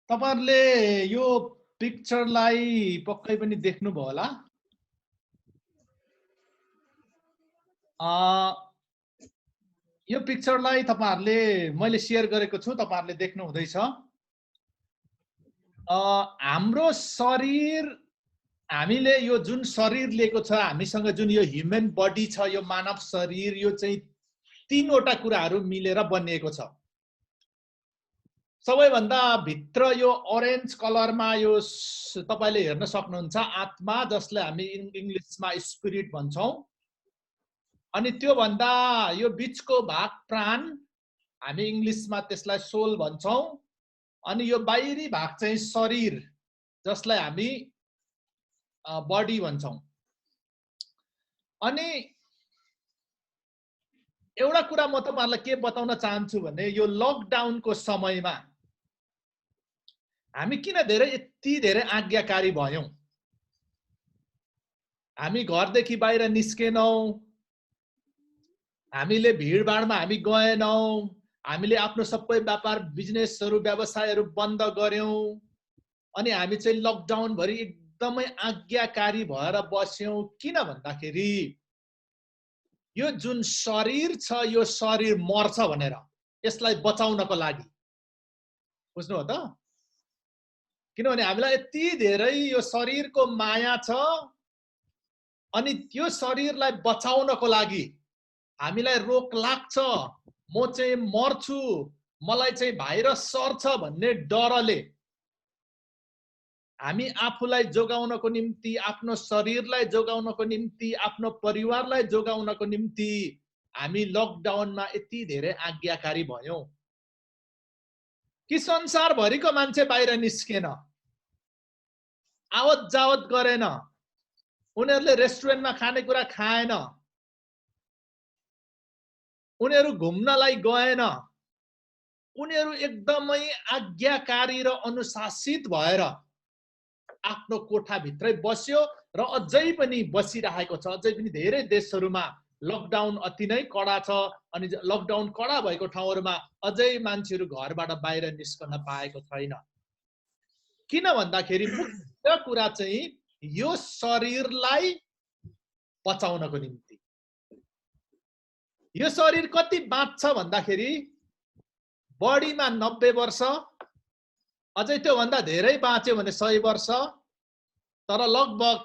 तपाईहरुले यो पिक्चरलाई पक्कै पनि देख्नुभयो होला। यो पिक्चरलाई तपाईहरुले मैले शेयर गरेको छु, तपाईहरुले देख्नु हुँदैछ। हाम्रो शरीर, हामीले यो जुन शरीर लिएको छ, हामीसँग जुन यो ह्युमन बडी छ, यो मानव शरीर, यो चाहिँ तीनवटा कुराहरू मिलेर बनिएको छ। सबैभन्दा भित्र यो ऑरेन्ज कलरमा यो तपाईले हेर्न सक्नुहुन्छ आत्मा, जसलाई हामी इंग्लिशमा स्पिरिट भन्छौं। अनि त्यो भन्दा यो बीचको भाग प्राण, हामी इंग्लिशमा त्यसलाई सोल भन्छौं। अनि यो बाहिरी भाग चाहिँ शरीर, जसलाई हामी बडी भन्छौं। अनि एउटा कुरा म तपाईहरुलाई के बताउन चाहन्छु भने यो लकडाउनको समयमा हामी किन यति धेरै आज्ञाकारी भयौं। हामी घरदेखि बाहिर निस्केनौं, हामीले भिडभाडमा हामी गएनौं, हामीले आफ्नो सबै व्यापार बिजनेसहरु व्यवसायहरु बन्द गर्यौं। अनि हामी चाहिँ लकडाउन भरि एकदमै आज्ञाकारी भएर बस्यौं। किन भन्दाखेरि यो जुन शरीर छ, यो शरीर मर्छ भनेर, यसलाई बचाउनको लागि। बुझ्नु हो त? किनभने हामीलाई यति धेरै यो शरीरको माया छ, अनि त्यो शरीरलाई बचाउनको लागि हामीलाई रोग लाग्छ, म चाहिँ मर्छु, मलाई चाहिँ भाइरस सर्छ भन्ने डरले हामी आफूलाई जोगाउनको निम्ति, आफ्नो शरीरलाई जोगाउनको निम्ति, आफ्नो परिवारलाई जोगाउनको निम्ति हामी लकडाउनमा यति धेरै आज्ञाकारी भयौं कि संसारभरिको मान्छे बाहिर निस्केन, आवत जावत गरेन, उनीहरूले रेस्टुरेन्टमा खानेकुरा खाएन, उनीहरू घुम्नलाई गएन, उनीहरू एकदमै आज्ञाकारी र अनुशासित भएर आफ्नो कोठाभित्रै बस्यो र अझै पनि बसिरहेको छ। अझै पनि धेरै देशहरूमा लकडाउन अति नै कडा छ। अनि लकडाउन कडा भएको ठाउँहरूमा अझै मान्छेहरू घरबाट बाहिर निस्कन पाएको छैन। किन भन्दाखेरि मुख्य कुरा चाहिँ यो शरीरलाई बचाउनको निम्ति। यो शरीर कति बाँच्छ भन्दाखेरि बडीमा 90 वर्ष, अझै त्यो भन्दा धेरै बाँच्यो भने 100 वर्ष, तर लगभग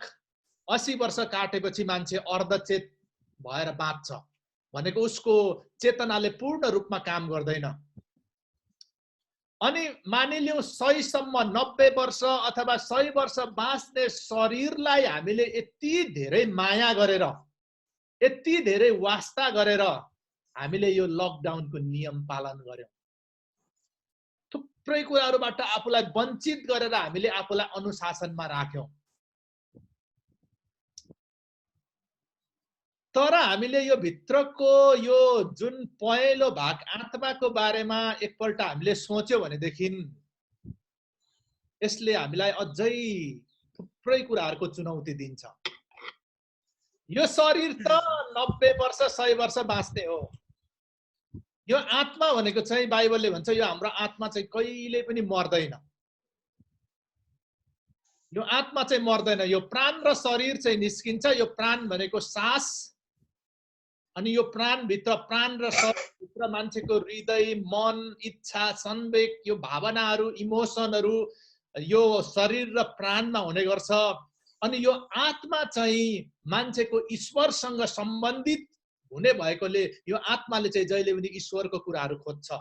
80 वर्ष काटेपछि मान्छे अर्धचेत भएर बाँच्छ। भनेको उसको चेतनाले पूर्ण रूपमा काम गर्दैन। अनि मानिलियौ 100 सम्म 90 वर्ष अथवा 100 वर्ष बाँच्ने शरीरलाई हामीले यति धेरै माया गरेर, यति धेरै वास्ता गरेर हामीले यो लकडाउनको नियम पालन गर्यौं। थुप्रै कुराहरूबाट आफूलाई वञ्चित गरेर हामीले आफूलाई अनुशासनमा राख्यौं। तर हामीले यो भित्रको यो जुन पहेँलो भाग आत्माको बारेमा एकपल्ट हामीले सोच्यो भनेदेखि यसले हामीलाई अझै थुप्रै कुराहरूको चुनौती दिन्छ। यो शरीर त 90 वर्ष 100 वर्ष बाँच्ने हो। यो आत्मा भनेको चाहिँ बाइबलले भन्छ यो हाम्रो आत्मा चाहिँ कहिले पनि मर्दैन। यो आत्मा चाहिँ मर्दैन। यो प्राण र शरीर चाहिँ निस्किन्छ। यो प्राण भनेको सास, अनि यो प्राण भित्र, प्राण र शरीर भित्र मान्छेको हृदय, मन, इच्छा, संवेग, यो भावनाहरू, इमोसनहरू, यो शरीर र प्राणमा हुने गर्छ अनि यो आत्मा चाहिँ मान्छेको ईश्वरसँग सम्बन्धित हुने भएकोले यो आत्माले चाहिँ जहिले पनि ईश्वरको कुराहरू खोज्छ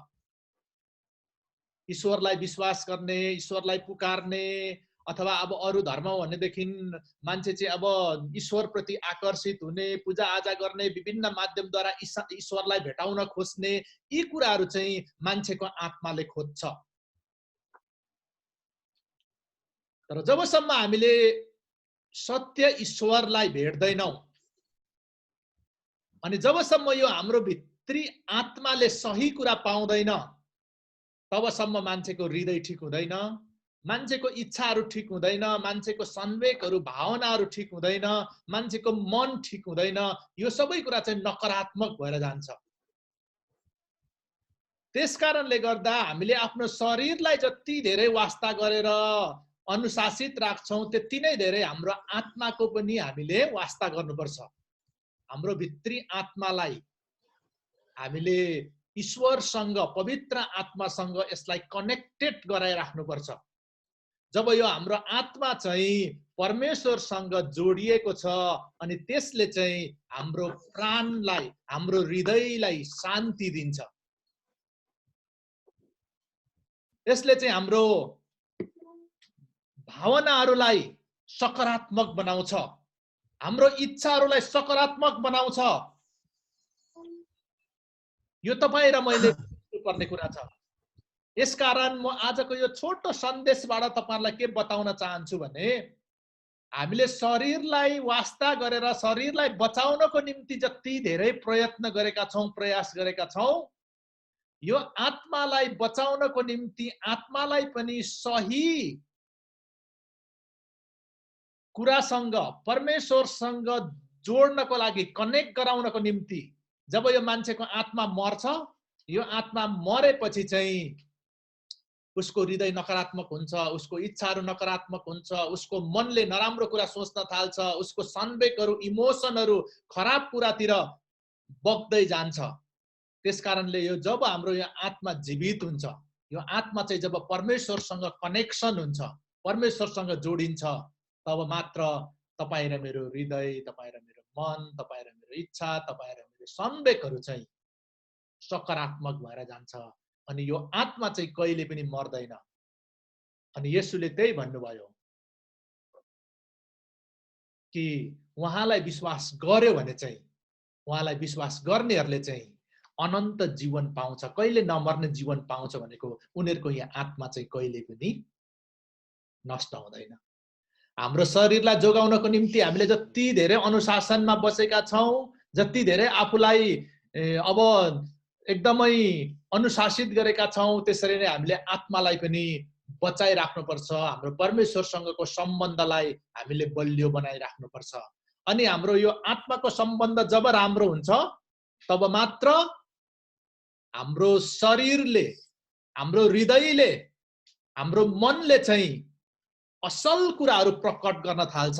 ईश्वरलाई विश्वास गर्ने ईश्वरलाई पुकार्ने अथवा अब अरू धर्म भनेदेखि मान्छे चाहिँ अब ईश्वर प्रति आकर्षित हुने पूजा आजा गर्ने विभिन्न माध्यमद्वारा ईश्वरलाई भेटाउन खोज्ने यी कुराहरू चाहिँ मान्छेको आत्माले खोज्छ तर जबसम्म हामीले सत्य ईश्वरलाई भेट्दैनौं अनि जबसम्म यो हाम्रो भित्री आत्माले सही कुरा पाउँदैन तबसम्म मान्छेको हृदय ठीक हुँदैन मान्छेको इच्छाहरू ठीक हुँदैन मान्छेको संवेगहरू भावनाहरू ठीक हुँदैन मान्छेको मन ठीक हुँदैन यो सबै कुरा चाहिँ नकारात्मक भएर जान्छ त्यसकारणले गर्दा हामीले आफ्नो शरीरलाई जति धेरै वास्ता गरेर अनुशासित राख्छौं त्यति नै धेरै हाम्रो आत्माको पनि हामीले वास्ता गर्नुपर्छ हाम्रो भित्री आत्मालाई हामीले ईश्वरसँग पवित्र आत्मासँग यसलाई कनेक्टेड गराइराख्नुपर्छ जब यो हाम्रो आत्मा चाहिँ परमेश्वरसँग जोडिएको छ अनि त्यसले चाहिँ हाम्रो प्राणलाई हाम्रो हृदयलाई शान्ति दिन्छ यसले चाहिँ हाम्रो भावनाहरूलाई सकारात्मक बनाउँछ हाम्रो इच्छाहरूलाई सकारात्मक बनाउँछ यो तपाईं र मैले पर्ने कुरा छ यसकारण म आजको यो छोटो सन्देशबाट तपाईहरुलाई के बताउन चाहन्छु भने हामीले शरीरलाई वास्ता गरेर शरीरलाई बचाउनको निम्ति जति धेरै प्रयत्न गरेका छौं प्रयास गरेका छौं यो आत्मालाई बचाउनको निम्ति आत्मालाई पनि सही कुरासँग परमेश्वरसँग जोड्नको लागि कनेक्ट गराउनको निम्ति जब यो मान्छेको आत्मा मर्छ यो आत्मा मरेपछि चाहिँ उसको हृदय नकारात्मक हुन्छ उसको इच्छाहरू नकारात्मक हुन्छ उसको मनले नराम्रो कुरा सोच्न थाल्छ उसको संवेगहरू इमोसनहरू खराब कुरातिर बग्दै जान्छ त्यसकारणले यो जब हाम्रो यो आत्मा जीवित हुन्छ यो आत्मा चाहिँ जब परमेश्वरसँग कनेक्सन हुन्छ परमेश्वरसँग जोडिन्छ तब मात्र तपाईं र मेरो हृदय तपाईं र मेरो मन तपाईं र मेरो इच्छा तपाईं र मेरो संवेगहरू चाहिँ सकारात्मक भएर जान्छ अनि यो आत्मा चाहिँ कहिले पनि मर्दैन अनि येशूले त्यही भन्नुभयो कि उहाँलाई विश्वास गर्यो भने चाहिँ उहाँलाई विश्वास गर्नेहरूले चाहिँ अनन्त जीवन पाउँछ कहिले नमर्ने जीवन पाउँछ भनेको उनीहरुको यहाँ आत्मा चाहिँ कहिले पनि नष्ट हुँदैन हाम्रो शरीरलाई जोगाउनको निम्ति हामीले जति धेरै अनुशासनमा बसेका छौं जति धेरै आफुलाई अब एकदमै अनुशासित गरेका छौं त्यसरी नै हामीले आत्मालाई पनि बचाइ राख्नुपर्छ हाम्रो परमेश्वरसँगको सम्बन्धलाई हामीले बलियो बनाइ राख्नुपर्छ अनि हाम्रो यो आत्माको सम्बन्ध जब राम्रो हुन्छ तब मात्र हाम्रो शरीरले हाम्रो हृदयले हाम्रो मनले चाहिँ असल कुराहरू प्रकट गर्न थाल्छ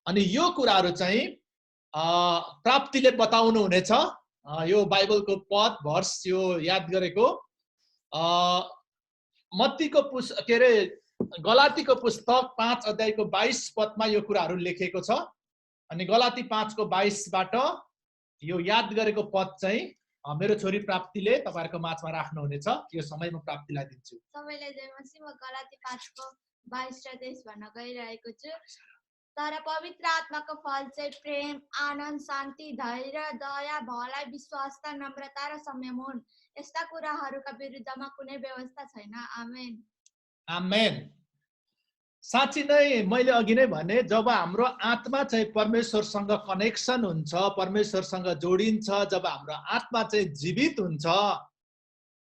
अनि यो कुराहरू चाहिँ प्राप्तिले बताउनु हुनेछ यो बाइबलको पद भर्स यो याद गरेको मत्तीको गलातीको पुस्तक 5 अध्यायको 22 पदमा यो कुराहरू लेखेको छ अनि गलाती 5 को 22 बाट यो याद गरेको पद चाहिँ मेरो छोरी प्राप्तिले तपाईहरुको माझमा राख्नु हुनेछ यो समय म प्राप्तिलाई दिन्छु सबैलाई जय मसीह म गलाती 5 को 22 र 23 भन्न गइरहेको छु तर पवित्र आत्माको फल चाहिँ प्रेम आनन्द शान्ति धैर्य दया भलाइ विश्वासता नम्रता र संयम हुन् यस्ता कुराहरूका विरुद्धमा कुनै व्यवस्था छैन आमेन आमेन साच्चै नै मैले अघि नै भने जब हाम्रो आत्मा चाहिँ परमेश्वरसँग कनेक्सन हुन्छ परमेश्वरसँग जोडिन्छ जब हाम्रो आत्मा चाहिँ जीवित हुन्छ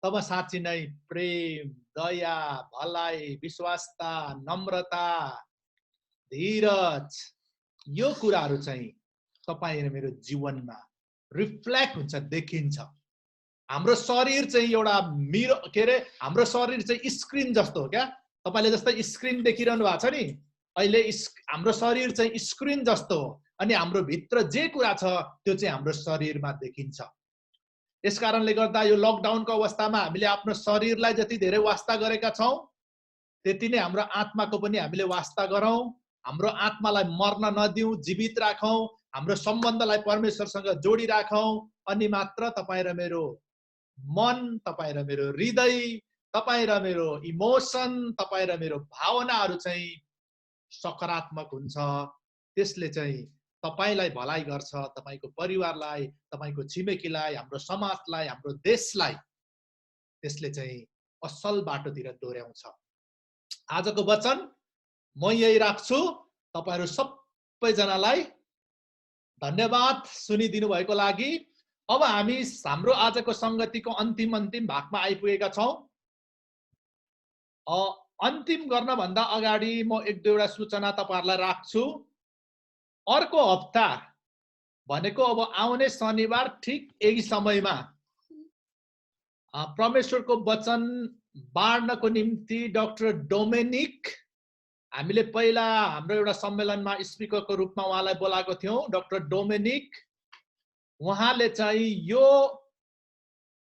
तब साच्चै नै प्रेम दया भलाइ विश्वासता नम्रता धीरज यो कुराहरू चाहिँ तपाईं र मेरो जीवनमा रिफ्लेक्ट हुन्छ देखिन्छ हाम्रो शरीर चाहिँ एउटा मिरर हाम्रो शरीर चाहिँ स्क्रिन जस्तो हो क्या तपाईले जस्तै स्क्रिन देखिरहनु भएको छ नि अहिले हाम्रो शरीर चाहिँ स्क्रिन जस्तो हो अनि हाम्रो भित्र जे कुरा छ त्यो चाहिँ हाम्रो शरीरमा देखिन्छ यसकारणले गर्दा यो लकडाउनको अवस्थामा हामीले आफ्नो शरीरलाई जति धेरै वास्ता गरेका छौं त्यति नै हाम्रो आत्माको पनि हामीले वास्ता गरौँ, हाम्रो आत्मालाई मर्न नदिउँ, जीवित राखौँ, हाम्रो सम्बन्धलाई परमेश्वरसँग जोडिराखौँ, अनि मात्र तपाईँ र मेरो मन, तपाईँ र मेरो हृदय, तपाईँ र मेरो इमोसन, तपाईँ र मेरो भावनाहरू चाहिँ सकारात्मक हुन्छ। त्यसले चाहिँ तपाईलाई भलाइ गर्छ, तपाईको परिवारलाई, तपाईको छिमेकीलाई, हाम्रो समाजलाई, हाम्रो देशलाई त्यसले चाहिँ असल बाटोतिर डोर्याउँछ। आजको वचन म यही राख्छु। तपाईहरु सबैजनालाई धन्यवाद सुनिदिनु भएको लागि। अब हामी हाम्रो आजको संगतिको अन्तिम भागमा आइपुगेका छौं। अन्तिम गर्न भन्दा अगाडि म एक दुईवटा सूचना तपाईहरुलाई राख्छु। अर्को हप्ता भनेको अब आउने शनिबार ठीक यही समयमा परमेश्वरको वचन बाँड्नको निम्ति डाक्टर डोमेनिक, हामीले पहिला हाम्रो एउटा सम्मेलनमा स्पिकरको रूपमा उहाँलाई बोलाएको थियौं। डाक्टर डोमेनिक उहाँले चाहिँ यो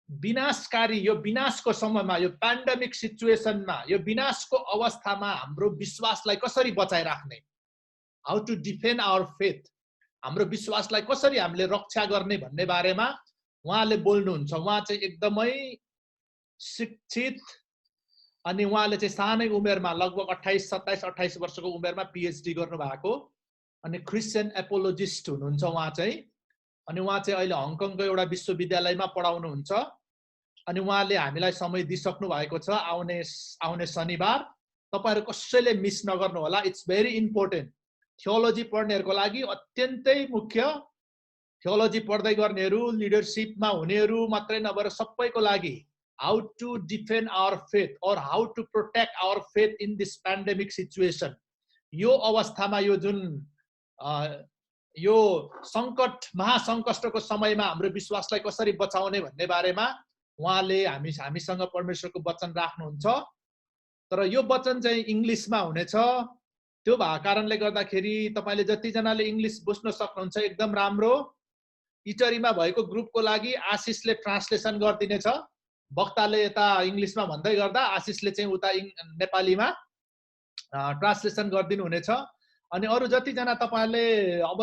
विनाशकारी, यो विनाशको समयमा, यो पेन्डेमिक सिचुएसनमा, यो विनाशको अवस्थामा हाम्रो विश्वासलाई कसरी बचाइराख्ने, how to defend our faith, हाम्रो विश्वासलाई कसरी हामीले रक्षा गर्ने भन्ने बारेमा उहाँले बोल्नुहुन्छ। उहाँ चाहिँ एकदमै शिक्षित, अनि उहाँले चाहिँ सानै उमेरमा लगभग 27-28 वर्षको उमेरमा पीएचडी गर्नु भएको, अनि क्रिस्चियन एपोलोजिस्ट हुनुहुन्छ उहाँ चाहिँ। अनि उहाँ चाहिँ अहिले हङकङको एउटा विश्वविद्यालयमा पढाउनुहुन्छ। अनि उहाँले हामीलाई समय दिइसक्नु भएको छ आउने शनिबार। तपाईहरु कसैले मिस नगर्नु होला। It's very important. थियोलोजी पढ्नेहरुको लागि अत्यन्तै मुख्य। थियोलोजी पढ्दै गर्नेहरु, लिडरशिपमा हुनेहरु मात्रै नभएर सबैको लागि how to defend our faith or how to protect our faith in this pandemic situation. यो अवस्थामा, यो जुन यो संकट, महासंकटको समयमा हाम्रो विश्वासलाई कसरी बचाउने भन्ने बारेमा उहाँले हामीसँग परमेश्वरको वचन राख्नुहुन्छ। तर यो वचन चाहिँ इंग्लिशमा हुनेछ। त्यो भएको कारणले गर्दाखेरि तपाईले जति जनाले इंग्लिश बुझ्न सक्नुहुन्छ एकदम राम्रो। इटरीमा भएको ग्रुपको लागि आशिषले ट्रान्सलेसन गर्दिनेछ। वक्ताले यता इंग्लिशमा भन्दै गर्दा आशिषले चाहिँ उता नेपालीमा ट्रान्सलेसन गरिदिनु हुनेछ। अनि अरु जति जना तपाईहरुले अब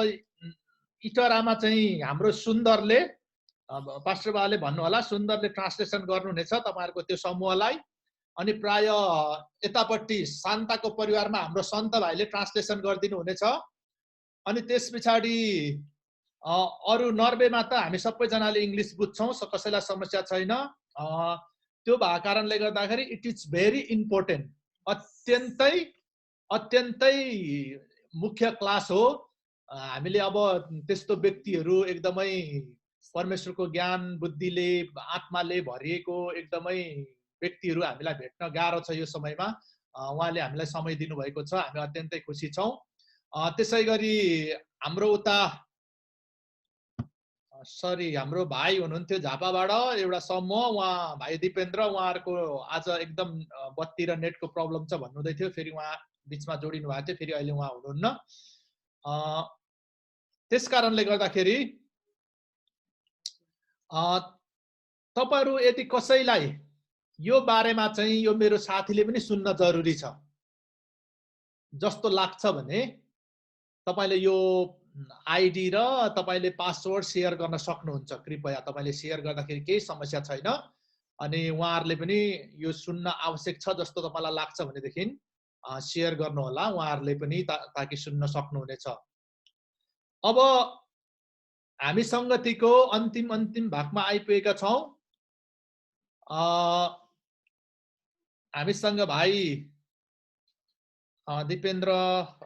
इटरामा चाहिँ हाम्रो सुन्दरले, पास्टर बाले भन्नु होला, सुन्दरले ट्रान्सलेसन गर्नुहुनेछ तपाईहरुको त्यो समूहलाई। अनि प्राय यतापट्टि शान्ताको परिवारमा हाम्रो सन्त भाइले ट्रान्सलेसन गरिदिनु हुनेछ। अनि त्यसपछि अरु नर्वेमा त हामी सबैजनाले इंग्लिश बुझ्छौं, कसैलाई समस्या छैन। त्यो भएको कारणले गर्दाखेरि इट इज भेरी इम्पोर्टेन्ट, अत्यन्तै मुख्य क्लास हो। हामीले अब त्यस्तो व्यक्तिहरु एकदमै परमेश्वरको ज्ञान बुद्धिले आत्माले भरिएको एकदमै व्यक्तिहरु हामीलाई भेट्न गाह्रो छ यो समयमा। उहाँले हामीलाई समय दिनुभएको छ, हामी अत्यन्तै खुसी छौं। त्यसैगरी हाम्रो उता हाम्रो भाइ हुनुहुन्थ्यो झापाबाट एउटा समूह, उहाँ भाइ दिपेन्द्र, उहाँहरुको आज एकदम बत्ती र नेटको प्रब्लम छ भन्नुहुँदै थियो। फेरि उहाँ बीचमा जोडिनु भएको थियो, फेरि अहिले उहाँ हुनुहुन्न। त्यसकारणले गर्दाखेरि तपाईहरु यदि कसैलाई यो बारेमा चाहिँ यो मेरो साथीले पनि सुन्न जरुरी छ जस्तो लाग्छ भने तपाईले यो आईडी र तपाईले पासवर्ड शेयर गर्न सक्नुहुन्छ। कृपया तपाईले शेयर गर्दाखेरि केही समस्या छैन। अनि उहाँहरुले पनि यो सुन्न आवश्यक छ जस्तो तपाईलाई लाग्छ भनेदेखि शेयर गर्नु होला, उहाँहरुले पनि ताकि सुन्न सक्नुहुनेछ। अब हामी संगतिको अन्तिम भागमा आइपुगेका छौं। हामीसँग भाइ दिपेन्द्र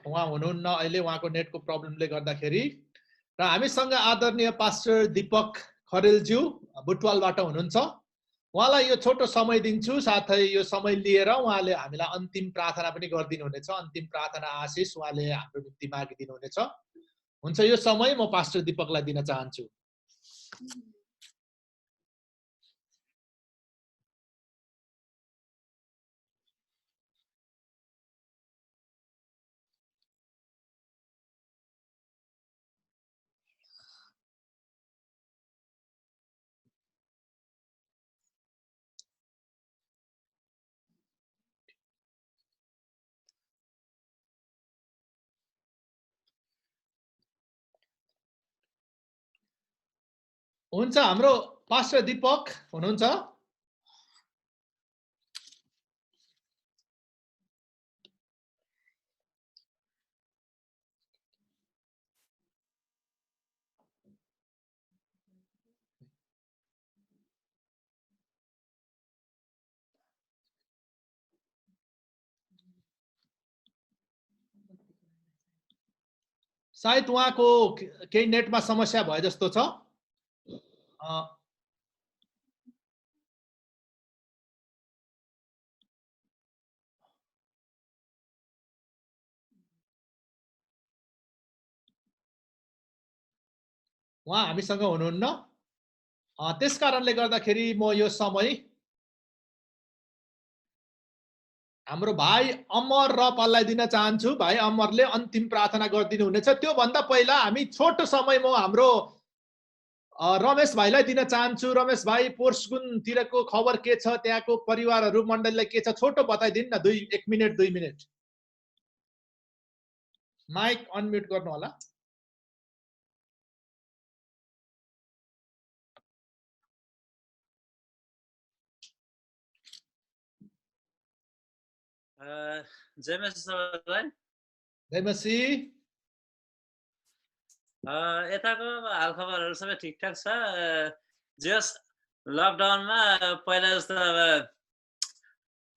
उहाँ हुनुहुन्न अहिले, उहाँको नेटको प्रब्लमले गर्दाखेरि। र हामीसँग आदरणीय पास्टर दीपक खरेलज्यू बुटवालबाट हुनुहुन्छ। उहाँलाई यो छोटो समय दिन्छु, साथै यो समय लिएर उहाँले हामीलाई अन्तिम प्रार्थना पनि गरिदिनु हुनेछ। अन्तिम प्रार्थना आशिष उहाँले हाम्रो निम्ति मागिदिनु हुनेछ। हुन्छ, यो समय म पास्टर दीपकलाई दिन चाहन्छु। हुन्छ हाम्रो पास्टर दीपक हुनुहुन्छ? सायद उहाँको केही नेटमा समस्या भयो जस्तो छ। उहाँ हामीसँग हुनुहुन्न। त्यस कारणले गर्दाखेरि म यो समय हाम्रो भाइ अमर र पाललाई दिन चाहन्छु। भाइ अमरले अन्तिम प्रार्थना गरिदिनु हुनेछ। त्यो भन्दा पहिला हामी छोटो समय म हाम्रो रमेश भाइलाई दिन चाहन्छु। रमेश भाइ पोर्सगुनतिरको खबर के छ, त्यहाँको परिवारहरू मण्डलीलाई के छ, छोटो बताइदिनु न। 1 मिनेट 2 मिनेट। माइक अनम्युट गर्नु होला। जय मसी सबैलाई। जय मसी। यताको हालखबरहरू सबै ठिकठाक छ। जस लकडाउनमा पहिला जस्तो अब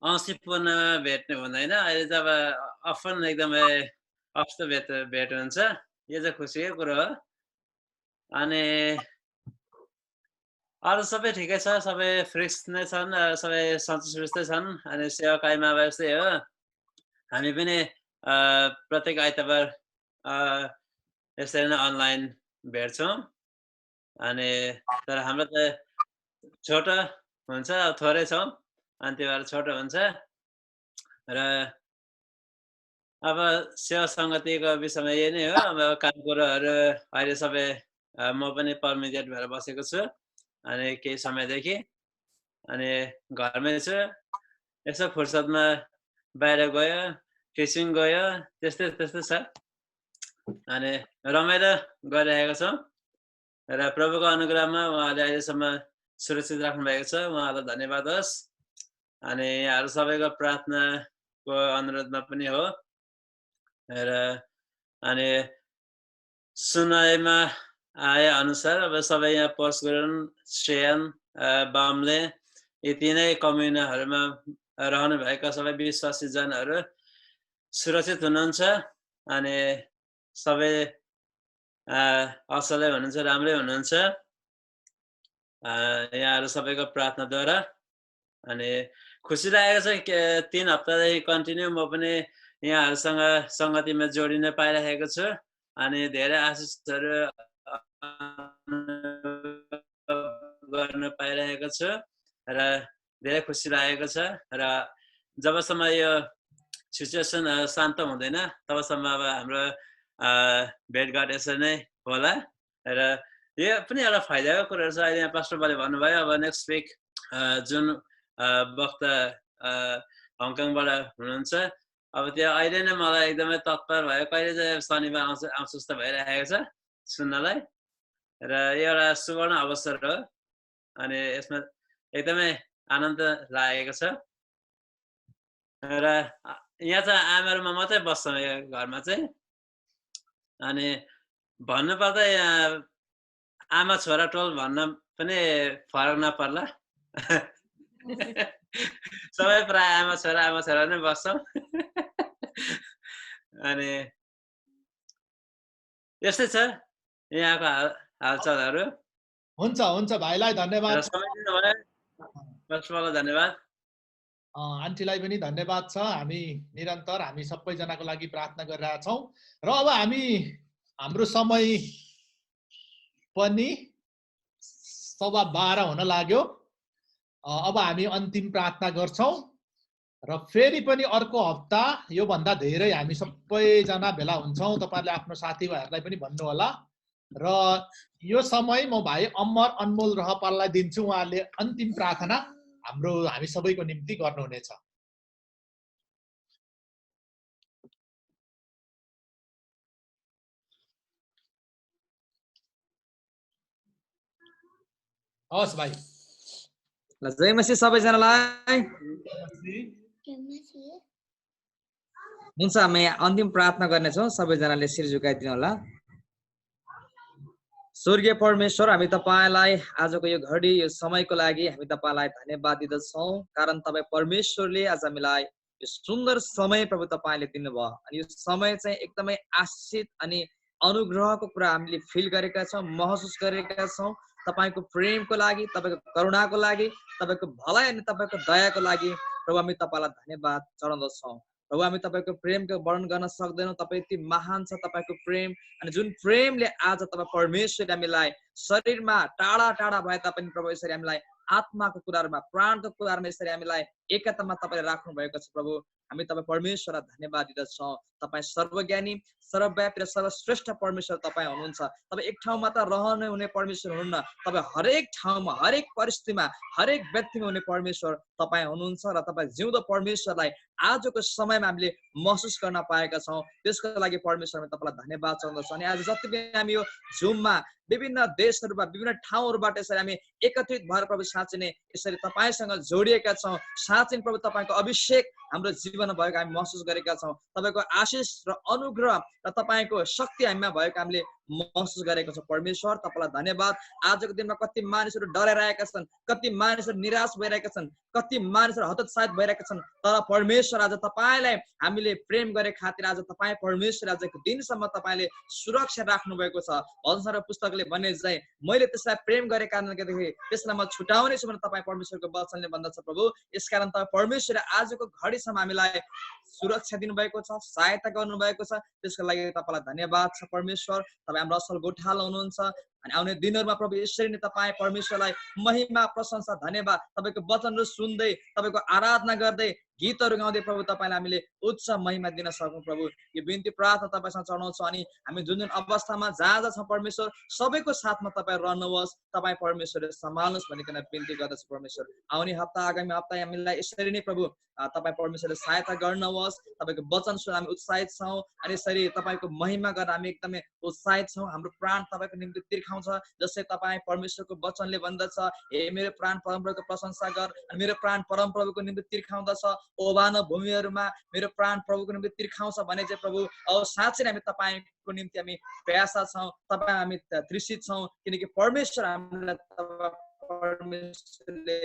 औँसीपूर्णमा भेट्ने हुँदैन। अहिले त अब अफन एकदमै अफतो भेट हुन्छ। यो चाहिँ खुसीकै कुरो हो। अनि अरू सबै ठिकै छ, सबै फ्रेस नै छन्, सबै सन्तुष्ट छन्। अनि सेवाकाईमा अब यस्तै हो, हामी पनि प्रत्येक आइतबार यसरी नै अनलाइन भेट्छौँ। अनि तर हाम्रो त छोटो हुन्छ, थोरै छौँ, अनि त्यो भएर छोटो हुन्छ। र अब सेवा सङ्गतिको विषयमा यही नै हो। अब काम कुरोहरू अहिले सबै म पनि पर्मिटेड भएर बसेको छु। अनि केही समयदेखि अनि घरमै छु। यसो फुर्सदमा बाहिर गयो, फिसिङ गयो, त्यस्तै छ। अनि रमाइलो गरिरहेको छौँ र प्रभुको अनुग्रहमा उहाँले अहिलेसम्म सुरक्षित राख्नुभएको छ। उहाँलाई धन्यवाद होस्। अनि यहाँहरू सबैको प्रार्थनाको अनुरोधमा पनि हो। र अनि सुनाइमा आए अनुसार अब सबै यहाँ पोर्सगुन, श्रेयन, बामले यी तीनै कम्युनिटीहरूमा रहनुभएका सबै विश्वासी जनहरू सुरक्षित हुनुहुन्छ। अनि सबै असलै हुनुहुन्छ, राम्रै हुनुहुन्छ यहाँहरू सबैको प्रार्थनाद्वारा। अनि खुसी लागेको छ। 3 हप्तादेखि कन्टिन्यू म पनि यहाँहरूसँग सङ्गतिमा जोडिन पाइरहेको छु। अनि धेरै आशिषहरू गर्न पाइरहेको छु र धेरै खुसी लागेको छ। र जबसम्म यो सिचुएसन शान्त हुँदैन तबसम्म अब हाम्रो भेटघाट यसरी नै होला। र यो पनि एउटा फाइदाको कुरोहरू छ। अहिले यहाँ पास्टर बाले भन्नुभयो अब नेक्स्ट विक जुन वक्ता हङकङबाट हुनुहुन्छ, अब त्यो अहिले नै मलाई एकदमै तत्पर भयो, कहिले चाहिँ शनिबार आउँछ जस्तो भइरहेको छ सुन्नलाई। र यो एउटा सुवर्ण अवसर हो। अनि यसमा एकदमै आनन्द लागेको छ। र यहाँ चाहिँ आमाहरूमा मात्रै बस्छौँ यो घरमा चाहिँ। अनि भन्नुपर्दा यहाँ आमा छोरा टोल भन्न पनि फरक नपर्ला। सबै प्राय आमा छोरा नै बस्छौँ। अनि यस्तै छ यहाँको हालचालहरू। हुन्छ हुन्छ भाइलाई धन्यवाद। समय दिनुभयो, पास्टरलाई धन्यवाद। आन्टीलाई पनि धन्यवाद छ। हामी निरन्तर हामी सबैजनाको लागि प्रार्थना गरिरहेका छौँ। र अब हामी हाम्रो समय पनि 12:15 हुन लाग्यो। अब हामी अन्तिम प्रार्थना गर्छौँ र फेरि पनि अर्को हप्ता योभन्दा धेरै हामी सबैजना भेला हुन्छौँ। तपाईँहरूले आफ्नो साथीभाइहरूलाई पनि भन्नु होला। र यो समय म भाइ अमर अनमोल रहपाललाई दिन्छु। उहाँले अन्तिम प्रार्थना हामी सबैको निम्ति गर्नुहुनेछ। हस् भाइ। ल जय मसीह सबैजनालाई। हुन्छ हामी अन्तिम प्रार्थना गर्नेछौँ, सबैजनाले शिर झुकाइदिनु होला। स्वर्गीय परमेश्वर, हामी तपाईलाई आजको यो घडी यो समयको लागि हामी तपाईलाई धन्यवाद दिँदछौँ, कारण तपाईँ परमेश्वरले आज हामीलाई यो सुन्दर समय प्रभु तपाईले दिनुभयो। अनि यो समय चाहिँ एकदमै आशिषित अनि अनुग्रहको कुरा हामीले फिल गरेका छौँ, महसुस गरेका छौँ। तपाईको प्रेमको लागि, तपाईको करुणाको लागि, तपाईको भलाइ अनि तपाईको दयाको लागि प्रभु हामी तपाईलाई धन्यवाद चढाउँदछौँ। प्रभु हामी तपाईको प्रेमको वर्णन गर्न सक्दैनौँ, तपाईँ यति महान छ तपाईको प्रेम। अनि जुन प्रेमले आज तपाईँ परमेश्वरले हामीलाई शरीरमा टाढा टाढा भए तापनि प्रभु यसरी हामीलाई आत्माको कुराहरूमा, प्राणको कुराहरूमा यसरी हामीलाई एकतामा तपाईँले राख्नु भएको छ। प्रभु हामी तपाईँ परमेश्वरलाई धन्यवाद दिँदछौँ। तपाईँ सर्वज्ञानी, सर्वव्यापी र सर्वश्रेष्ठ परमेश्वर तपाईँ हुनुहुन्छ। तपाईँ एक ठाउँमा त रहने हुने परमेश्वर हुनुहुन्न, तपाईँ हरेक ठाउँमा, हरेक परिस्थितिमा, हरेक व्यक्तिमा हुने परमेश्वर तपाईँ हुनुहुन्छ। र तपाईँ जिउँदो परमेश्वरलाई आजको समयमा हामीले महसुस गर्न पाएका छौँ, त्यसको लागि परमेश्वरमा तपाईँलाई धन्यवाद चढाउँदछौँ। अनि आज जति पनि हामी यो जुममा विभिन्न देशहरूमा, विभिन्न ठाउँहरूबाट यसरी हामी एकत्रित भएर प्रभु साँच्चै नै यसरी तपाईँसँग जोडिएका छौँ। साँच्चै प्रभु तपाईँको अभिषेक हाम्रो जीवनमा भएको हामी महसुस गरेका छौँ। तपाईँको आशिष र अनुग्रह र तपाईँको शक्ति हामीमा भएको हामीले महसुस गरेको छौँ। परमेश्वर तपाईँलाई धन्यवाद। आजको दिनमा कति मानिसहरू डराइरहेका छन्, कति मानिसहरू निराश भइरहेका छन्, कति मानिसहरू हतोत्साहित भइरहेका छन्, तर परमेश्वर आज तपाईँलाई हामीले प्रेम गरे खातिर आज तपाईँ परमेश्वर आजको दिनसम्म तपाईँले सुरक्षा राख्नु भएको छ। भजन पुस्तकले भने चाहिँ मैले त्यसलाई प्रेम गरे कारणले गर्दाखेरि त्यसलाई म छुटाउने छु भनेर तपाईँ परमेश्वरको वचनले भन्दछ। प्रभु यसकारण तपाईँ परमेश्वरले आजको घडीसम्म हामीलाई सुरक्षा दिनुभएको छ, सहायता गर्नुभएको छ, त्यसको लागि तपाईँलाई धन्यवाद छ। परमेश्वर तपाईँ हाम्रो असल गोठालो हुनुहुन्छ। अनि आउने दिनहरूमा प्रभु यसरी नै तपाईँ परमेश्वरलाई महिमा, प्रशंसा, धन्यवाद तपाईँको वचनहरू सुन्दै, तपाईँको आराधना गर्दै, गीतहरू गाउँदै प्रभु तपाईँलाई हामीले उच्च महिमा दिन सकौँ। प्रभु यो बिन्ती प्रार्थना तपाईँसँग चढाउँछौँ। अनि हामी जुन जुन अवस्थामा जहाँ जहाँ छौँ परमेश्वर सबैको साथमा तपाईँ रहनुहोस्, तपाईँ परमेश्वरले सम्हाल्नुहोस् भनिकन बिन्ती गर्दछु। परमेश्वर आउने हप्ता, आगामी हप्ता हामीलाई यसरी नै प्रभु तपाईँ परमेश्वरले सहायता गर्नुहोस्। तपाईँको वचन सुन्न हामी उत्साहित छौँ। अनि यसरी तपाईँको महिमा गर्न हामी एकदमै उत्साहित छौँ। हाम्रो प्राण तपाईँको निम्ति तिर्खाउँछ, जसै तपाईँ परमेश्वरको वचनले भन्दछ, हे मेरो प्राण परमप्रभुको प्रशंसा गर। अनि मेरो प्राण परमप्रभुको निम्ति तिर्खाउँदछ, ओभानो भूमिहरूमा मेरो प्राण प्रभुको निम्ति तिर्खाउँछ भने चाहिँ प्रभु अब साँच्चै हामी तपाईँको निम्ति हामी प्यासा छौँ, तपाईँ हामी तृषित छौँ, किनकि परमेश्वर हामीलाई परमेश्वरले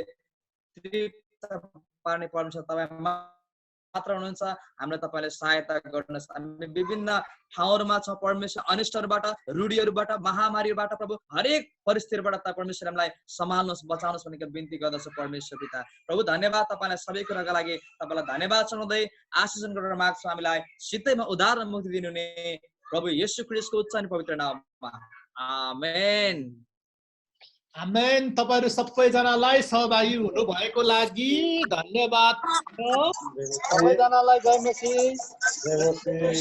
तृप्त पार्ने परमेश्वर तपाईँ मात्र हुनुहुन्छ। हामीलाई तपाईँले सहायता गर्नुहोस्। हामी विभिन्न ठाउँहरूमा छौँ परमेश्वर, अनिष्टहरूबाट, रूढिहरूबाट, महामारीबाट, प्रभु हरेक परिस्थितिबाट तपाईँ परमेश्वर हामीलाई सम्हाल्नुहोस्, बचाउनुहोस् भनेर बिन्ती गर्दछु। परमेश्वर पिता प्रभु धन्यवाद तपाईँलाई सबै कुराका लागि तपाईँलाई धन्यवाद चढाउँदै आशीर्वाद गरेर माग्छौँ। हामीलाई सिधैमा उद्धार र मुक्ति दिनुहुने प्रभु येशू ख्रीष्टको उच्च अनि पवित्र नाममा आमेन। आमेन। तपाईहरु सबैजनालाई सहभागी हुनु भएको लागि धन्यवाद। सबैजनालाई जय मसीह।